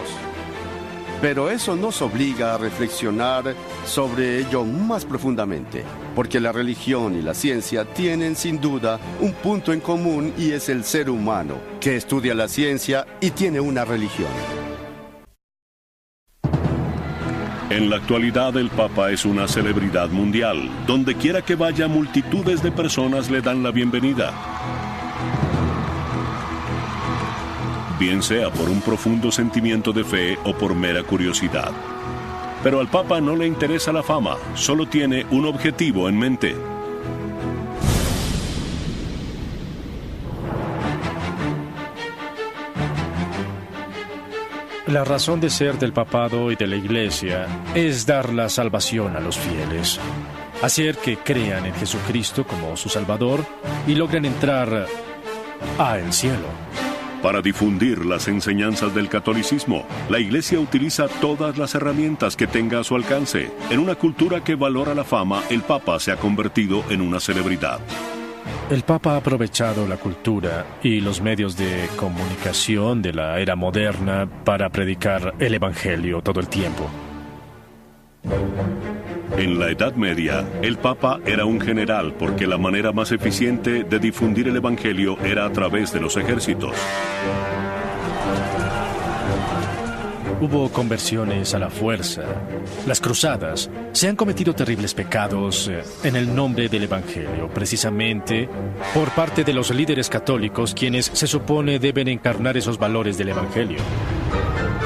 Speaker 2: Pero eso nos obliga a reflexionar sobre ello más profundamente, porque la religión y la ciencia tienen sin duda un punto en común y es el ser humano, que estudia la ciencia y tiene una religión.
Speaker 1: En la actualidad el Papa es una celebridad mundial. Donde quiera que vaya, multitudes de personas le dan la bienvenida. Bien sea por un profundo sentimiento de fe o por mera curiosidad. Pero al Papa no le interesa la fama, solo tiene un objetivo en mente.
Speaker 11: La razón de ser del papado y de la Iglesia es dar la salvación a los fieles, hacer que crean en Jesucristo como su Salvador y logren entrar al cielo.
Speaker 1: Para difundir las enseñanzas del catolicismo, la Iglesia utiliza todas las herramientas que tenga a su alcance. En una cultura que valora la fama, el Papa se ha convertido en una celebridad.
Speaker 11: El Papa ha aprovechado la cultura y los medios de comunicación de la era moderna para predicar el Evangelio todo el tiempo.
Speaker 1: En la Edad Media, el Papa era un general porque la manera más eficiente de difundir el Evangelio era a través de los ejércitos.
Speaker 11: Hubo conversiones a la fuerza, las cruzadas. Se han cometido terribles pecados en el nombre del Evangelio, precisamente por parte de los líderes católicos, quienes se supone deben encarnar esos valores del Evangelio.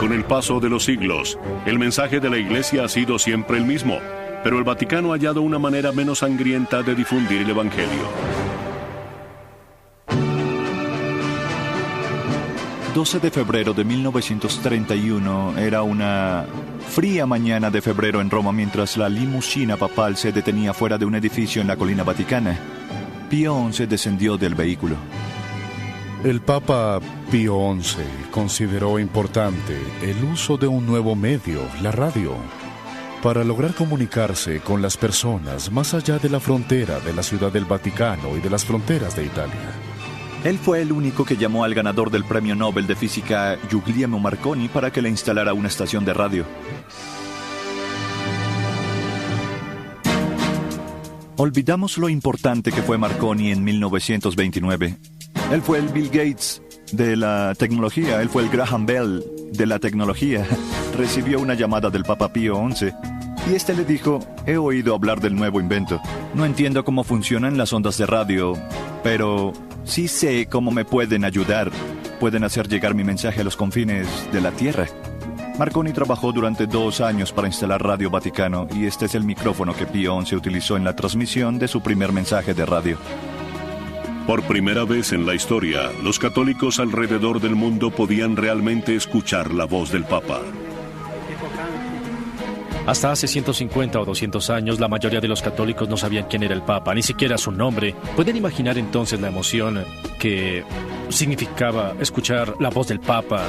Speaker 1: Con el paso de los siglos, el mensaje de la Iglesia ha sido siempre el mismo, pero el Vaticano ha hallado una manera menos sangrienta de difundir el Evangelio.
Speaker 9: 12 de febrero de 1931 era una fría mañana de febrero en Roma mientras la limusina papal se detenía fuera de un edificio en la colina vaticana. Pío XI descendió del vehículo.
Speaker 5: El Papa Pío XI consideró importante el uso de un nuevo medio, la radio, para lograr comunicarse con las personas más allá de la frontera de la Ciudad del Vaticano y de las fronteras de Italia.
Speaker 9: Él fue el único que llamó al ganador del Premio Nobel de Física, Guglielmo Marconi, para que le instalara una estación de radio. Olvidamos lo importante que fue Marconi en 1929. Él fue el Bill Gates de la tecnología, él fue el Graham Bell de la tecnología. Recibió una llamada del Papa Pío XI Y este le dijo: he oído hablar del nuevo invento. No entiendo cómo funcionan las ondas de radio, pero sí sé cómo me pueden ayudar. Pueden hacer llegar mi mensaje a los confines de la Tierra. Marconi trabajó durante 2 años para instalar Radio Vaticano, y este es el micrófono que Pío XI utilizó en la transmisión de su primer mensaje de radio.
Speaker 1: Por primera vez en la historia, los católicos alrededor del mundo podían realmente escuchar la voz del Papa.
Speaker 11: Hasta hace 150 o 200 años, la mayoría de los católicos no sabían quién era el Papa, ni siquiera su nombre. ¿Pueden imaginar entonces la emoción que significaba escuchar la voz del Papa?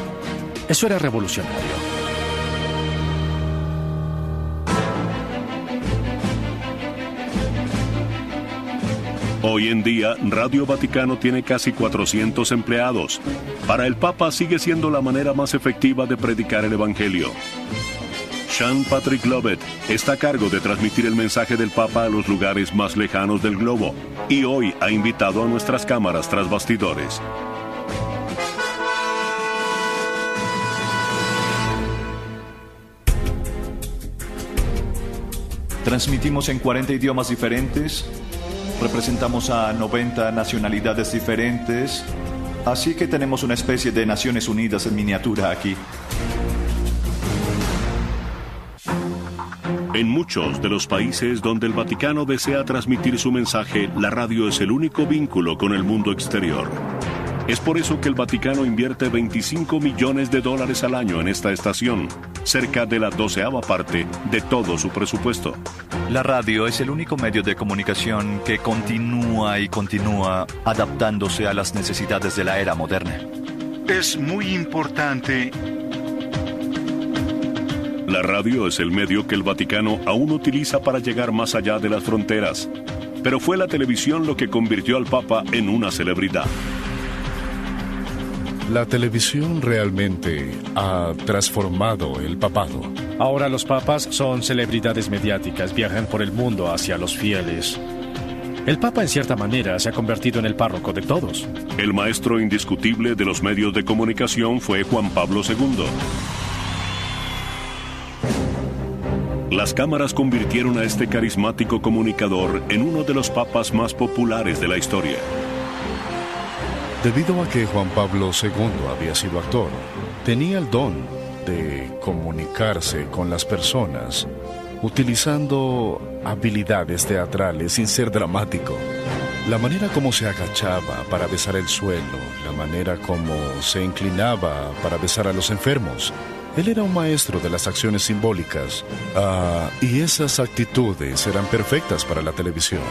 Speaker 11: Eso era revolucionario.
Speaker 1: Hoy en día, Radio Vaticano tiene casi 400 empleados. Para el Papa sigue siendo la manera más efectiva de predicar el Evangelio. Sean Patrick Lovett está a cargo de transmitir el mensaje del Papa a los lugares más lejanos del globo, y hoy ha invitado a nuestras cámaras tras bastidores.
Speaker 9: Transmitimos en 40 idiomas diferentes, representamos a 90 nacionalidades diferentes, así que tenemos una especie de Naciones Unidas en miniatura aquí.
Speaker 1: En muchos de los países donde el Vaticano desea transmitir su mensaje, la radio es el único vínculo con el mundo exterior. Es por eso que el Vaticano invierte $25 millones al año en esta estación, cerca de la 12ª parte de todo su presupuesto.
Speaker 9: La radio es el único medio de comunicación que continúa y continúa adaptándose a las necesidades de la era moderna.
Speaker 4: Es muy importante.
Speaker 1: La radio es el medio que el Vaticano aún utiliza para llegar más allá de las fronteras, pero fue la televisión lo que convirtió al Papa en una celebridad.
Speaker 5: La televisión realmente ha transformado el papado.
Speaker 11: Ahora los papas son celebridades mediáticas, viajan por el mundo hacia los fieles. El Papa, en cierta manera, se ha convertido en el párroco de todos.
Speaker 1: El maestro indiscutible de los medios de comunicación fue Juan Pablo II. Las cámaras convirtieron a este carismático comunicador en uno de los papas más populares de la historia.
Speaker 5: Debido a que Juan Pablo II había sido actor, tenía el don de comunicarse con las personas utilizando habilidades teatrales sin ser dramático. La manera como se agachaba para besar el suelo, la manera como se inclinaba para besar a los enfermos. Él era un maestro de las acciones simbólicas, y esas actitudes eran perfectas para la televisión.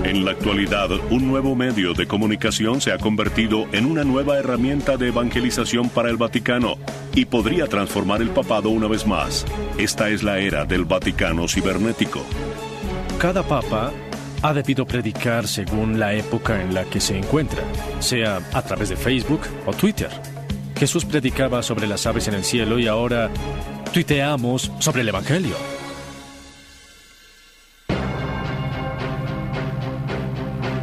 Speaker 1: En la actualidad, un nuevo medio de comunicación se ha convertido en una nueva herramienta de evangelización para el Vaticano y podría transformar el papado una vez más. Esta es la era del Vaticano cibernético.
Speaker 11: Cada papa ha debido predicar según la época en la que se encuentra, sea a través de Facebook o Twitter. Jesús predicaba sobre las aves en el cielo y ahora tuiteamos sobre el Evangelio.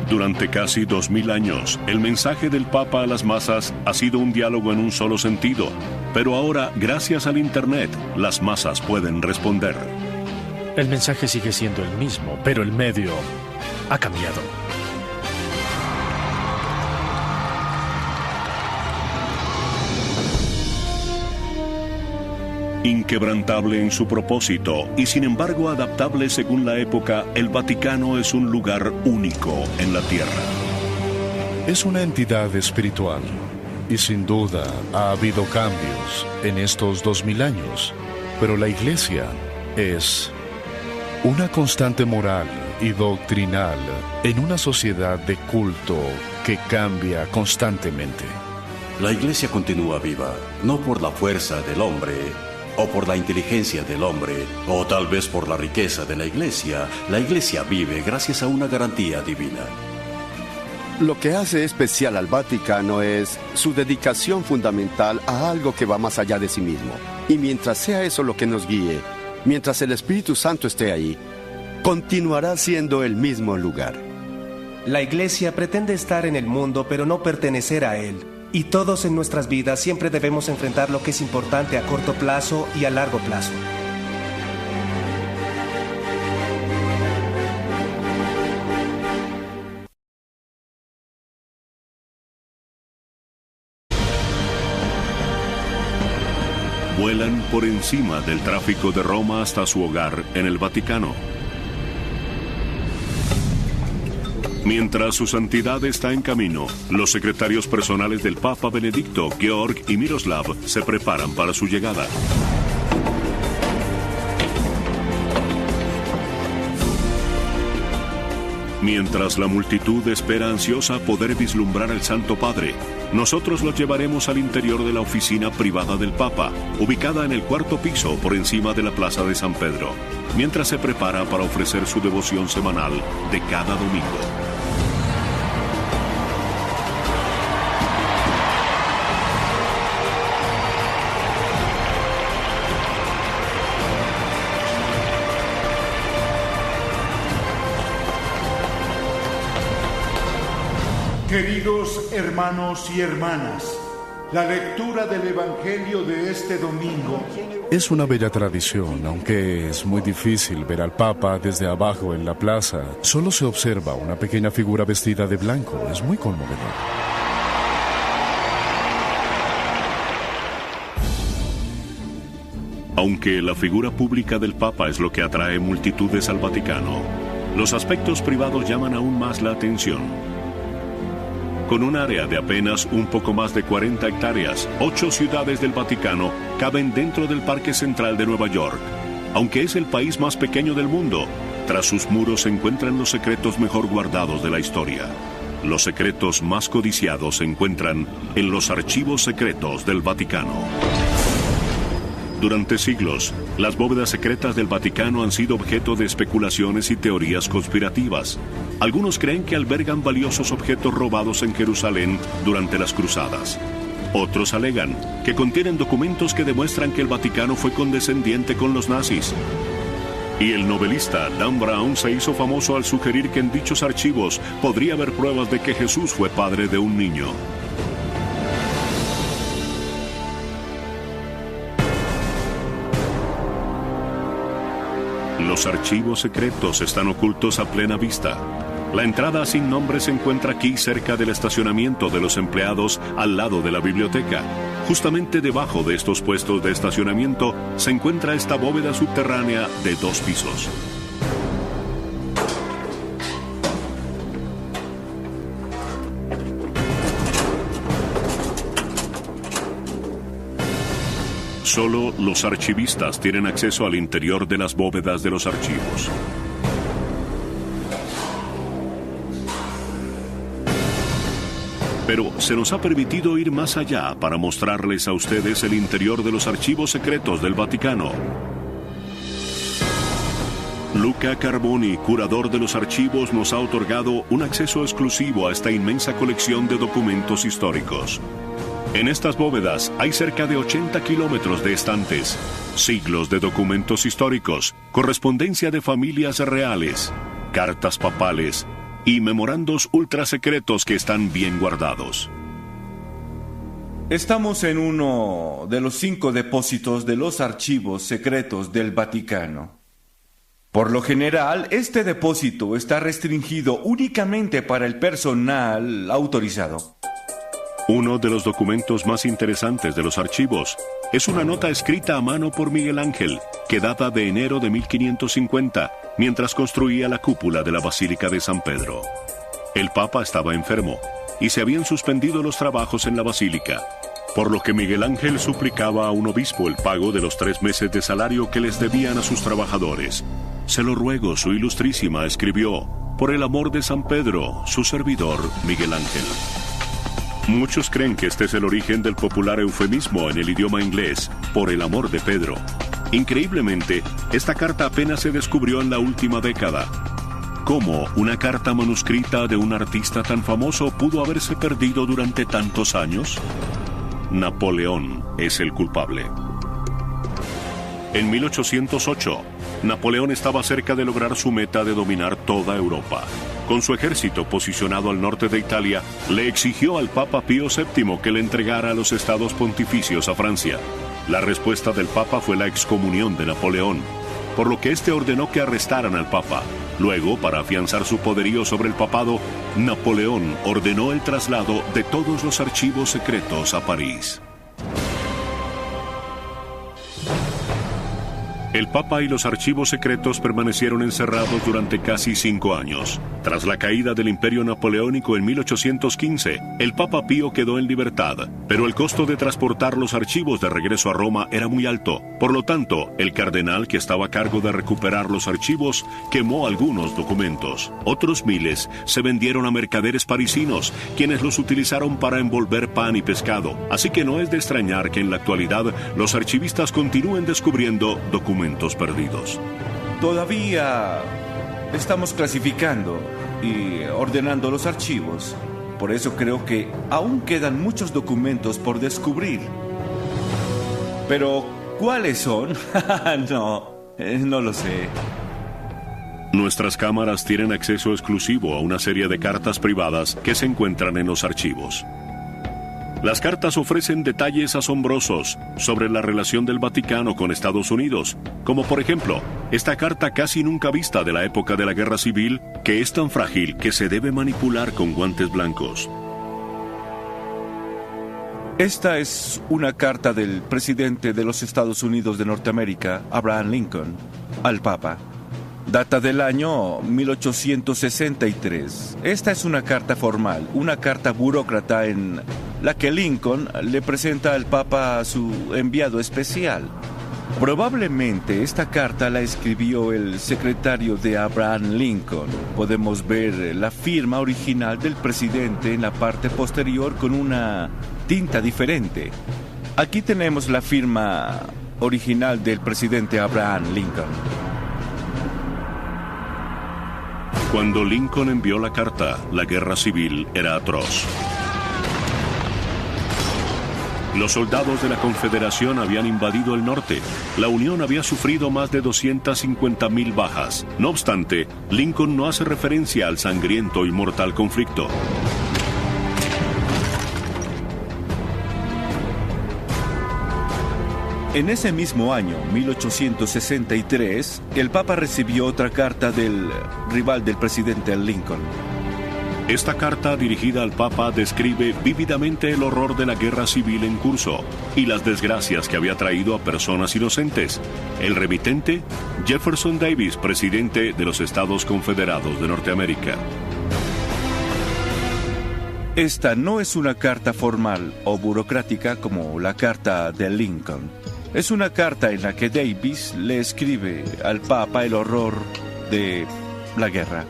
Speaker 1: Durante casi 2000 años, el mensaje del Papa a las masas ha sido un diálogo en un solo sentido, pero ahora, gracias al Internet, las masas pueden responder.
Speaker 11: El mensaje sigue siendo el mismo, pero el medio ha cambiado.
Speaker 1: Inquebrantable en su propósito y sin embargo adaptable según la época, el Vaticano es un lugar único en la Tierra.
Speaker 5: Es una entidad espiritual y sin duda ha habido cambios en estos 2000 años, pero la Iglesia es una constante moral y doctrinal en una sociedad de culto que cambia constantemente.
Speaker 8: La Iglesia continúa viva, no por la fuerza del hombre, o por la inteligencia del hombre, o tal vez por la riqueza de la Iglesia. La Iglesia vive gracias a una garantía divina.
Speaker 17: Lo que hace especial al Vaticano es su dedicación fundamental a algo que va más allá de sí mismo. Y mientras sea eso lo que nos guíe, mientras el Espíritu Santo esté ahí, continuará siendo el mismo lugar.
Speaker 7: La Iglesia pretende estar en el mundo, pero no pertenecer a él. Y todos en nuestras vidas siempre debemos enfrentar lo que es importante a corto plazo y a largo plazo.
Speaker 1: Vuelan por encima del tráfico de Roma hasta su hogar en el Vaticano. Mientras su santidad está en camino, los secretarios personales del Papa Benedicto, Georg y Miroslav, se preparan para su llegada. Mientras la multitud espera ansiosa poder vislumbrar al Santo Padre, nosotros los llevaremos al interior de la oficina privada del Papa, ubicada en el 4º piso por encima de la Plaza de San Pedro, mientras se prepara para ofrecer su devoción semanal de cada domingo.
Speaker 4: Queridos hermanos y hermanas, la lectura del Evangelio de este domingo
Speaker 5: es una bella tradición, aunque es muy difícil ver al Papa desde abajo en la plaza. Solo se observa una pequeña figura vestida de blanco. Es muy conmovedor.
Speaker 1: Aunque la figura pública del Papa es lo que atrae multitudes al Vaticano, los aspectos privados llaman aún más la atención. Con un área de apenas un poco más de 40 hectáreas, 8 ciudades del Vaticano caben dentro del Parque Central de Nueva York. Aunque es el país más pequeño del mundo, tras sus muros se encuentran los secretos mejor guardados de la historia. Los secretos más codiciados se encuentran en los archivos secretos del Vaticano. Durante siglos, las bóvedas secretas del Vaticano han sido objeto de especulaciones y teorías conspirativas. Algunos creen que albergan valiosos objetos robados en Jerusalén durante las cruzadas. Otros alegan que contienen documentos que demuestran que el Vaticano fue condescendiente con los nazis. Y el novelista Dan Brown se hizo famoso al sugerir que en dichos archivos podría haber pruebas de que Jesús fue padre de un niño. Los archivos secretos están ocultos a plena vista. La entrada sin nombre se encuentra aquí cerca del estacionamiento de los empleados al lado de la biblioteca. Justamente debajo de estos puestos de estacionamiento se encuentra esta bóveda subterránea de 2 pisos. Solo los archivistas tienen acceso al interior de las bóvedas de los archivos. Pero se nos ha permitido ir más allá para mostrarles a ustedes el interior de los archivos secretos del Vaticano. Luca Carboni, curador de los archivos, nos ha otorgado un acceso exclusivo a esta inmensa colección de documentos históricos. En estas bóvedas hay cerca de 80 kilómetros de estantes, siglos de documentos históricos, correspondencia de familias reales, cartas papales y memorandos ultrasecretos que están bien guardados.
Speaker 6: Estamos en uno de los 5 depósitos de los archivos secretos del Vaticano. Por lo general, este depósito está restringido únicamente para el personal autorizado.
Speaker 1: Uno de los documentos más interesantes de los archivos es una nota escrita a mano por Miguel Ángel, que data de enero de 1550, mientras construía la cúpula de la Basílica de San Pedro. El Papa estaba enfermo y se habían suspendido los trabajos en la Basílica, por lo que Miguel Ángel suplicaba a un obispo el pago de los 3 meses de salario que les debían a sus trabajadores. «Se lo ruego, su ilustrísima», escribió, «por el amor de San Pedro, su servidor Miguel Ángel». Muchos creen que este es el origen del popular eufemismo en el idioma inglés, por el amor de Pedro. Increíblemente, esta carta apenas se descubrió en la última década. ¿Cómo una carta manuscrita de un artista tan famoso pudo haberse perdido durante tantos años? Napoleón es el culpable. En 1808, Napoleón estaba cerca de lograr su meta de dominar toda Europa. con su ejército posicionado al norte de Italia, le exigió al Papa Pío VII que le entregara los estados pontificios a Francia. La respuesta del Papa fue la excomunión de Napoleón, por lo que éste ordenó que arrestaran al Papa. Luego, para afianzar su poderío sobre el papado, Napoleón ordenó el traslado de todos los archivos secretos a París. El Papa y los archivos secretos permanecieron encerrados durante casi 5 años. Tras la caída del Imperio Napoleónico en 1815, el Papa Pío quedó en libertad, pero el costo de transportar los archivos de regreso a Roma era muy alto. Por lo tanto, el cardenal que estaba a cargo de recuperar los archivos quemó algunos documentos. Otros miles se vendieron a mercaderes parisinos, quienes los utilizaron para envolver pan y pescado. Así que no es de extrañar que en la actualidad los archivistas continúen descubriendo documentos perdidos.
Speaker 6: Todavía estamos clasificando y ordenando los archivos. Por eso creo que aún quedan muchos documentos por descubrir. Pero, ¿cuáles son? No lo sé.
Speaker 1: Nuestras cámaras tienen acceso exclusivo a una serie de cartas privadas que se encuentran en los archivos. Las cartas ofrecen detalles asombrosos sobre la relación del Vaticano con Estados Unidos, como por ejemplo, esta carta casi nunca vista de la época de la Guerra Civil, que es tan frágil que se debe manipular con guantes blancos.
Speaker 6: Esta es una carta del presidente de los Estados Unidos de Norteamérica, Abraham Lincoln, al Papa. Data del año 1863. Esta es una carta formal, una carta burócrata en la que Lincoln le presenta al Papa a su enviado especial. Probablemente esta carta la escribió el secretario de Abraham Lincoln. Podemos ver la firma original del presidente en la parte posterior con una tinta diferente. Aquí tenemos la firma original del presidente Abraham Lincoln.
Speaker 1: Cuando Lincoln envió la carta, la guerra civil era atroz. Los soldados de la Confederación habían invadido el norte. La Unión había sufrido más de 250,000 bajas. No obstante, Lincoln no hace referencia al sangriento y mortal conflicto.
Speaker 6: En ese mismo año, 1863, el Papa recibió otra carta del rival del presidente Lincoln.
Speaker 1: Esta carta dirigida al Papa describe vívidamente el horror de la guerra civil en curso y las desgracias que había traído a personas inocentes. El remitente, Jefferson Davis, presidente de los Estados Confederados de Norteamérica.
Speaker 6: Esta no es una carta formal o burocrática como la carta de Lincoln. Es una carta en la que Davis le escribe al Papa el horror de la guerra.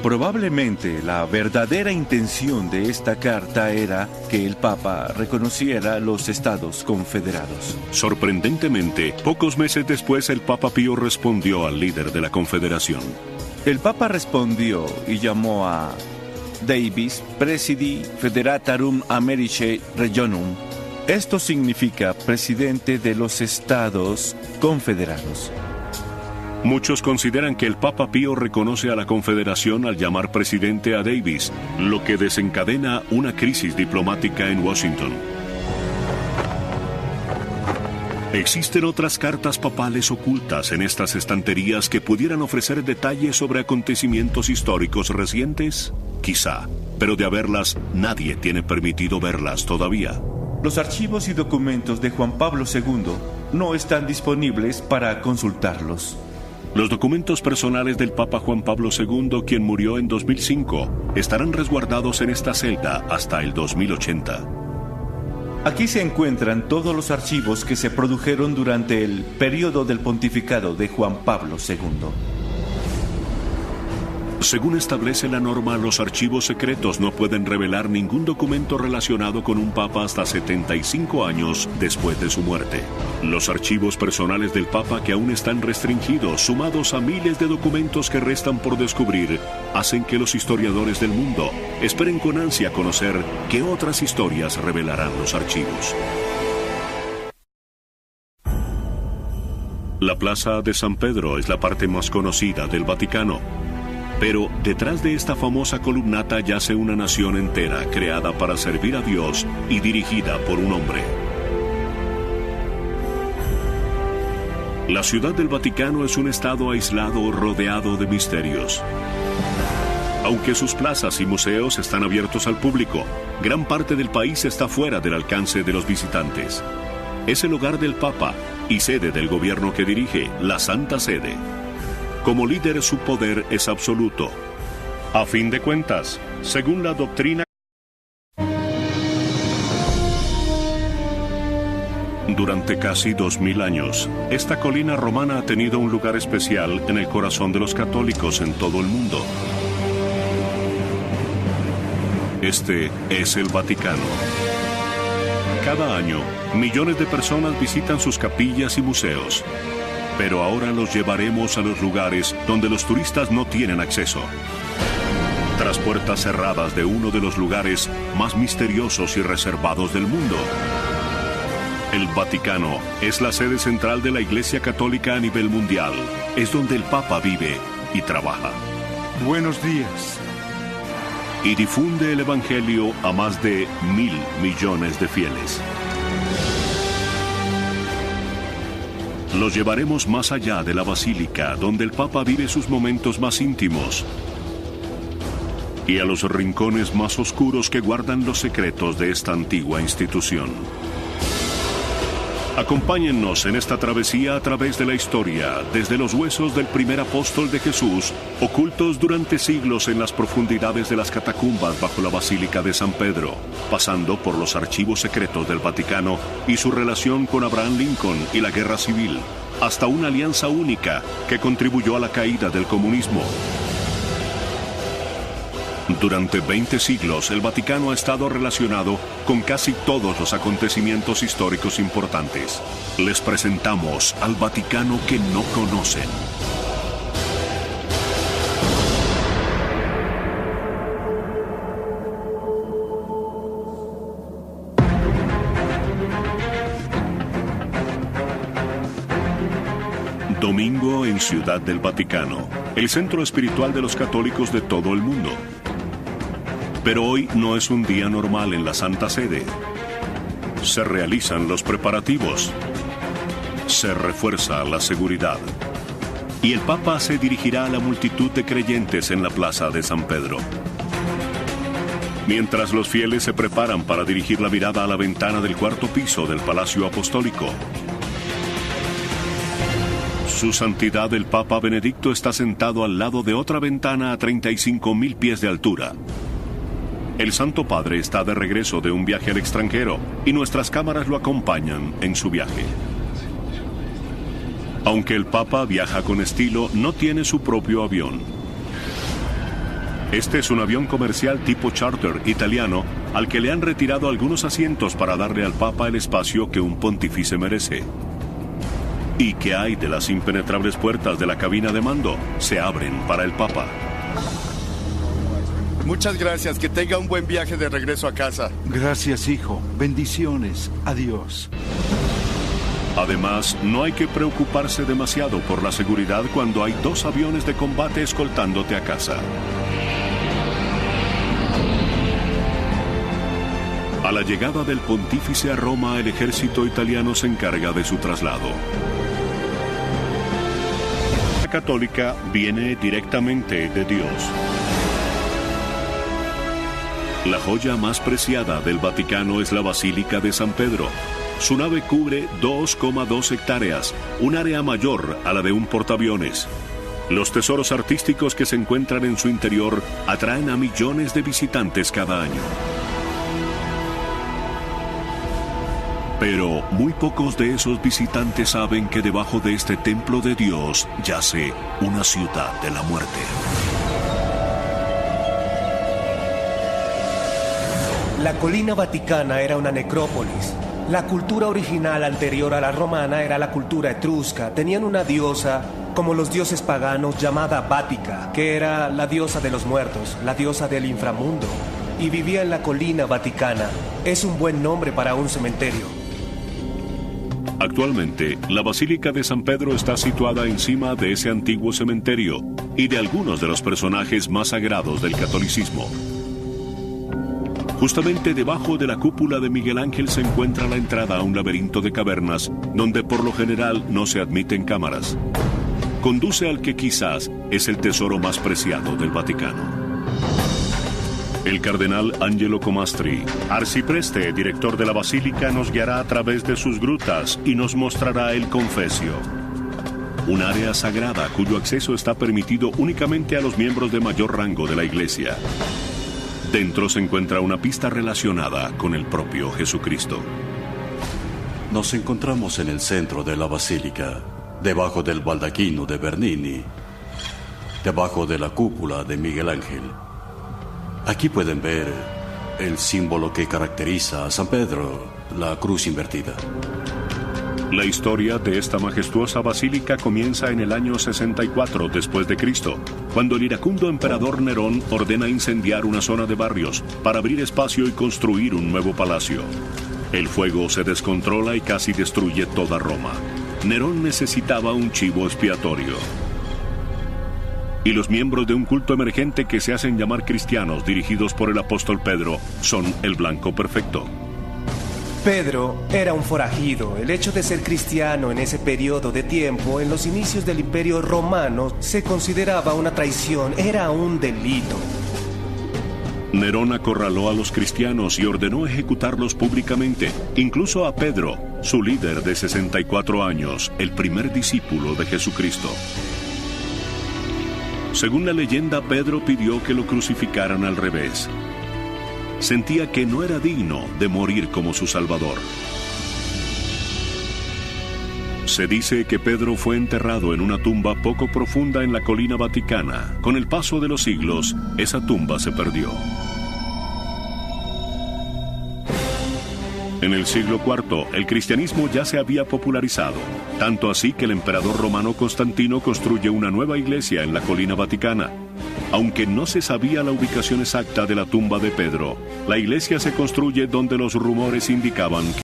Speaker 6: Probablemente la verdadera intención de esta carta era que el Papa reconociera los Estados Confederados.
Speaker 1: Sorprendentemente, pocos meses después el Papa Pío respondió al líder de la Confederación.
Speaker 6: El Papa respondió y llamó a Davis Presidi Federatarum Americae Regionum. Esto significa presidente de los Estados Confederados.
Speaker 1: Muchos consideran que el Papa Pío reconoce a la Confederación al llamar presidente a Davis, lo que desencadena una crisis diplomática en Washington. ¿Existen otras cartas papales ocultas en estas estanterías que pudieran ofrecer detalles sobre acontecimientos históricos recientes? Quizá, pero de haberlas, nadie tiene permitido verlas todavía.
Speaker 6: Los archivos y documentos de Juan Pablo II no están disponibles para consultarlos.
Speaker 1: Los documentos personales del Papa Juan Pablo II, quien murió en 2005, estarán resguardados en esta celda hasta el 2080.
Speaker 6: Aquí se encuentran todos los archivos que se produjeron durante el periodo del pontificado de Juan Pablo II.
Speaker 1: Según establece la norma, los archivos secretos no pueden revelar ningún documento relacionado con un papa hasta 75 años después de su muerte. Los archivos personales del papa, que aún están restringidos, sumados a miles de documentos que restan por descubrir, hacen que los historiadores del mundo esperen con ansia conocer qué otras historias revelarán los archivos. La Plaza de San Pedro es la parte más conocida del Vaticano. Pero detrás de esta famosa columnata yace una nación entera creada para servir a Dios y dirigida por un hombre. La Ciudad del Vaticano es un estado aislado rodeado de misterios. Aunque sus plazas y museos están abiertos al público, gran parte del país está fuera del alcance de los visitantes. Es el hogar del Papa y sede del gobierno que dirige, la Santa Sede. Como líder, su poder es absoluto. A fin de cuentas, según la doctrina, durante casi 2000 años, esta colina romana ha tenido un lugar especial en el corazón de los católicos en todo el mundo. Este es el Vaticano. Cada año, millones de personas visitan sus capillas y museos. Pero ahora los llevaremos a los lugares donde los turistas no tienen acceso. Tras puertas cerradas de uno de los lugares más misteriosos y reservados del mundo. El Vaticano es la sede central de la Iglesia Católica a nivel mundial. Es donde el Papa vive y trabaja.
Speaker 4: Buenos días.
Speaker 1: Y difunde el Evangelio a más de 1.000 millones de fieles. Los llevaremos más allá de la basílica, donde el Papa vive sus momentos más íntimos, y a los rincones más oscuros que guardan los secretos de esta antigua institución. Acompáñennos en esta travesía a través de la historia, desde los huesos del primer apóstol de Jesús, ocultos durante siglos en las profundidades de las catacumbas bajo la Basílica de San Pedro, pasando por los archivos secretos del Vaticano y su relación con Abraham Lincoln y la Guerra Civil, hasta una alianza única que contribuyó a la caída del comunismo. Durante 20 siglos, el Vaticano ha estado relacionado con casi todos los acontecimientos históricos importantes. Les presentamos al Vaticano que no conocen. Domingo en Ciudad del Vaticano, el centro espiritual de los católicos de todo el mundo. Pero hoy no es un día normal en la Santa Sede. Se realizan los preparativos. Se refuerza la seguridad. Y el Papa se dirigirá a la multitud de creyentes en la plaza de San Pedro. Mientras los fieles se preparan para dirigir la mirada a la ventana del cuarto piso del Palacio Apostólico. Su Santidad el Papa Benedicto está sentado al lado de otra ventana a 35.000 pies de altura. El Santo Padre está de regreso de un viaje al extranjero y nuestras cámaras lo acompañan en su viaje. Aunque el Papa viaja con estilo, no tiene su propio avión. Este es un avión comercial tipo charter italiano al que le han retirado algunos asientos para darle al Papa el espacio que un pontífice merece. ¿Y qué hay de las impenetrables puertas de la cabina de mando? Se abren para el Papa.
Speaker 17: Muchas gracias. Que tenga un buen viaje de regreso a casa.
Speaker 3: Gracias, hijo. Bendiciones. Adiós.
Speaker 1: Además, no hay que preocuparse demasiado por la seguridad cuando hay 2 aviones de combate escoltándote a casa. A la llegada del pontífice a Roma, el ejército italiano se encarga de su traslado. La católica viene directamente de Dios. La joya más preciada del Vaticano es la Basílica de San Pedro. Su nave cubre 2,2 hectáreas, un área mayor a la de un portaaviones. Los tesoros artísticos que se encuentran en su interior atraen a millones de visitantes cada año. Pero muy pocos de esos visitantes saben que debajo de este templo de Dios yace una ciudad de la muerte.
Speaker 7: La colina vaticana era una necrópolis. La cultura original anterior a la romana era la cultura etrusca. Tenían una diosa, como los dioses paganos, llamada Batica, que era la diosa de los muertos, la diosa del inframundo, y vivía en la colina vaticana. Es un buen nombre para un cementerio.
Speaker 1: Actualmente, la Basílica de San Pedro está situada encima de ese antiguo cementerio y de algunos de los personajes más sagrados del catolicismo. Justamente debajo de la cúpula de Miguel Ángel se encuentra la entrada a un laberinto de cavernas donde por lo general no se admiten cámaras. Conduce al que quizás es el tesoro más preciado del Vaticano. El cardenal Angelo Comastri, arcipreste, director de la Basílica, nos guiará a través de sus grutas y nos mostrará el Confesio, un área sagrada cuyo acceso está permitido únicamente a los miembros de mayor rango de la Iglesia. Dentro se encuentra una pista relacionada con el propio Jesucristo.
Speaker 8: Nos encontramos en el centro de la basílica, debajo del baldaquino de Bernini, debajo de la cúpula de Miguel Ángel. Aquí pueden ver el símbolo que caracteriza a San Pedro, la cruz invertida.
Speaker 1: La historia de esta majestuosa basílica comienza en el año 64 después de Cristo, cuando el iracundo emperador Nerón ordena incendiar una zona de barrios para abrir espacio y construir un nuevo palacio. El fuego se descontrola y casi destruye toda Roma. Nerón necesitaba un chivo expiatorio. Y los miembros de un culto emergente que se hacen llamar cristianos, dirigidos por el apóstol Pedro, son el blanco perfecto.
Speaker 7: Pedro era un forajido. El hecho de ser cristiano en ese periodo de tiempo, en los inicios del Imperio Romano, se consideraba una traición, era un delito.
Speaker 1: Nerón acorraló a los cristianos y ordenó ejecutarlos públicamente, incluso a Pedro, su líder de 64 años, el primer discípulo de Jesucristo. Según la leyenda, Pedro pidió que lo crucificaran al revés. Sentía que no era digno de morir como su Salvador. Se dice que Pedro fue enterrado en una tumba poco profunda en la colina vaticana. Con el paso de los siglos, esa tumba se perdió. En el siglo IV, el cristianismo ya se había popularizado, tanto así que el emperador romano Constantino construye una nueva iglesia en la colina vaticana. Aunque no se sabía la ubicación exacta de la tumba de Pedro, la iglesia se construye donde los rumores indicaban que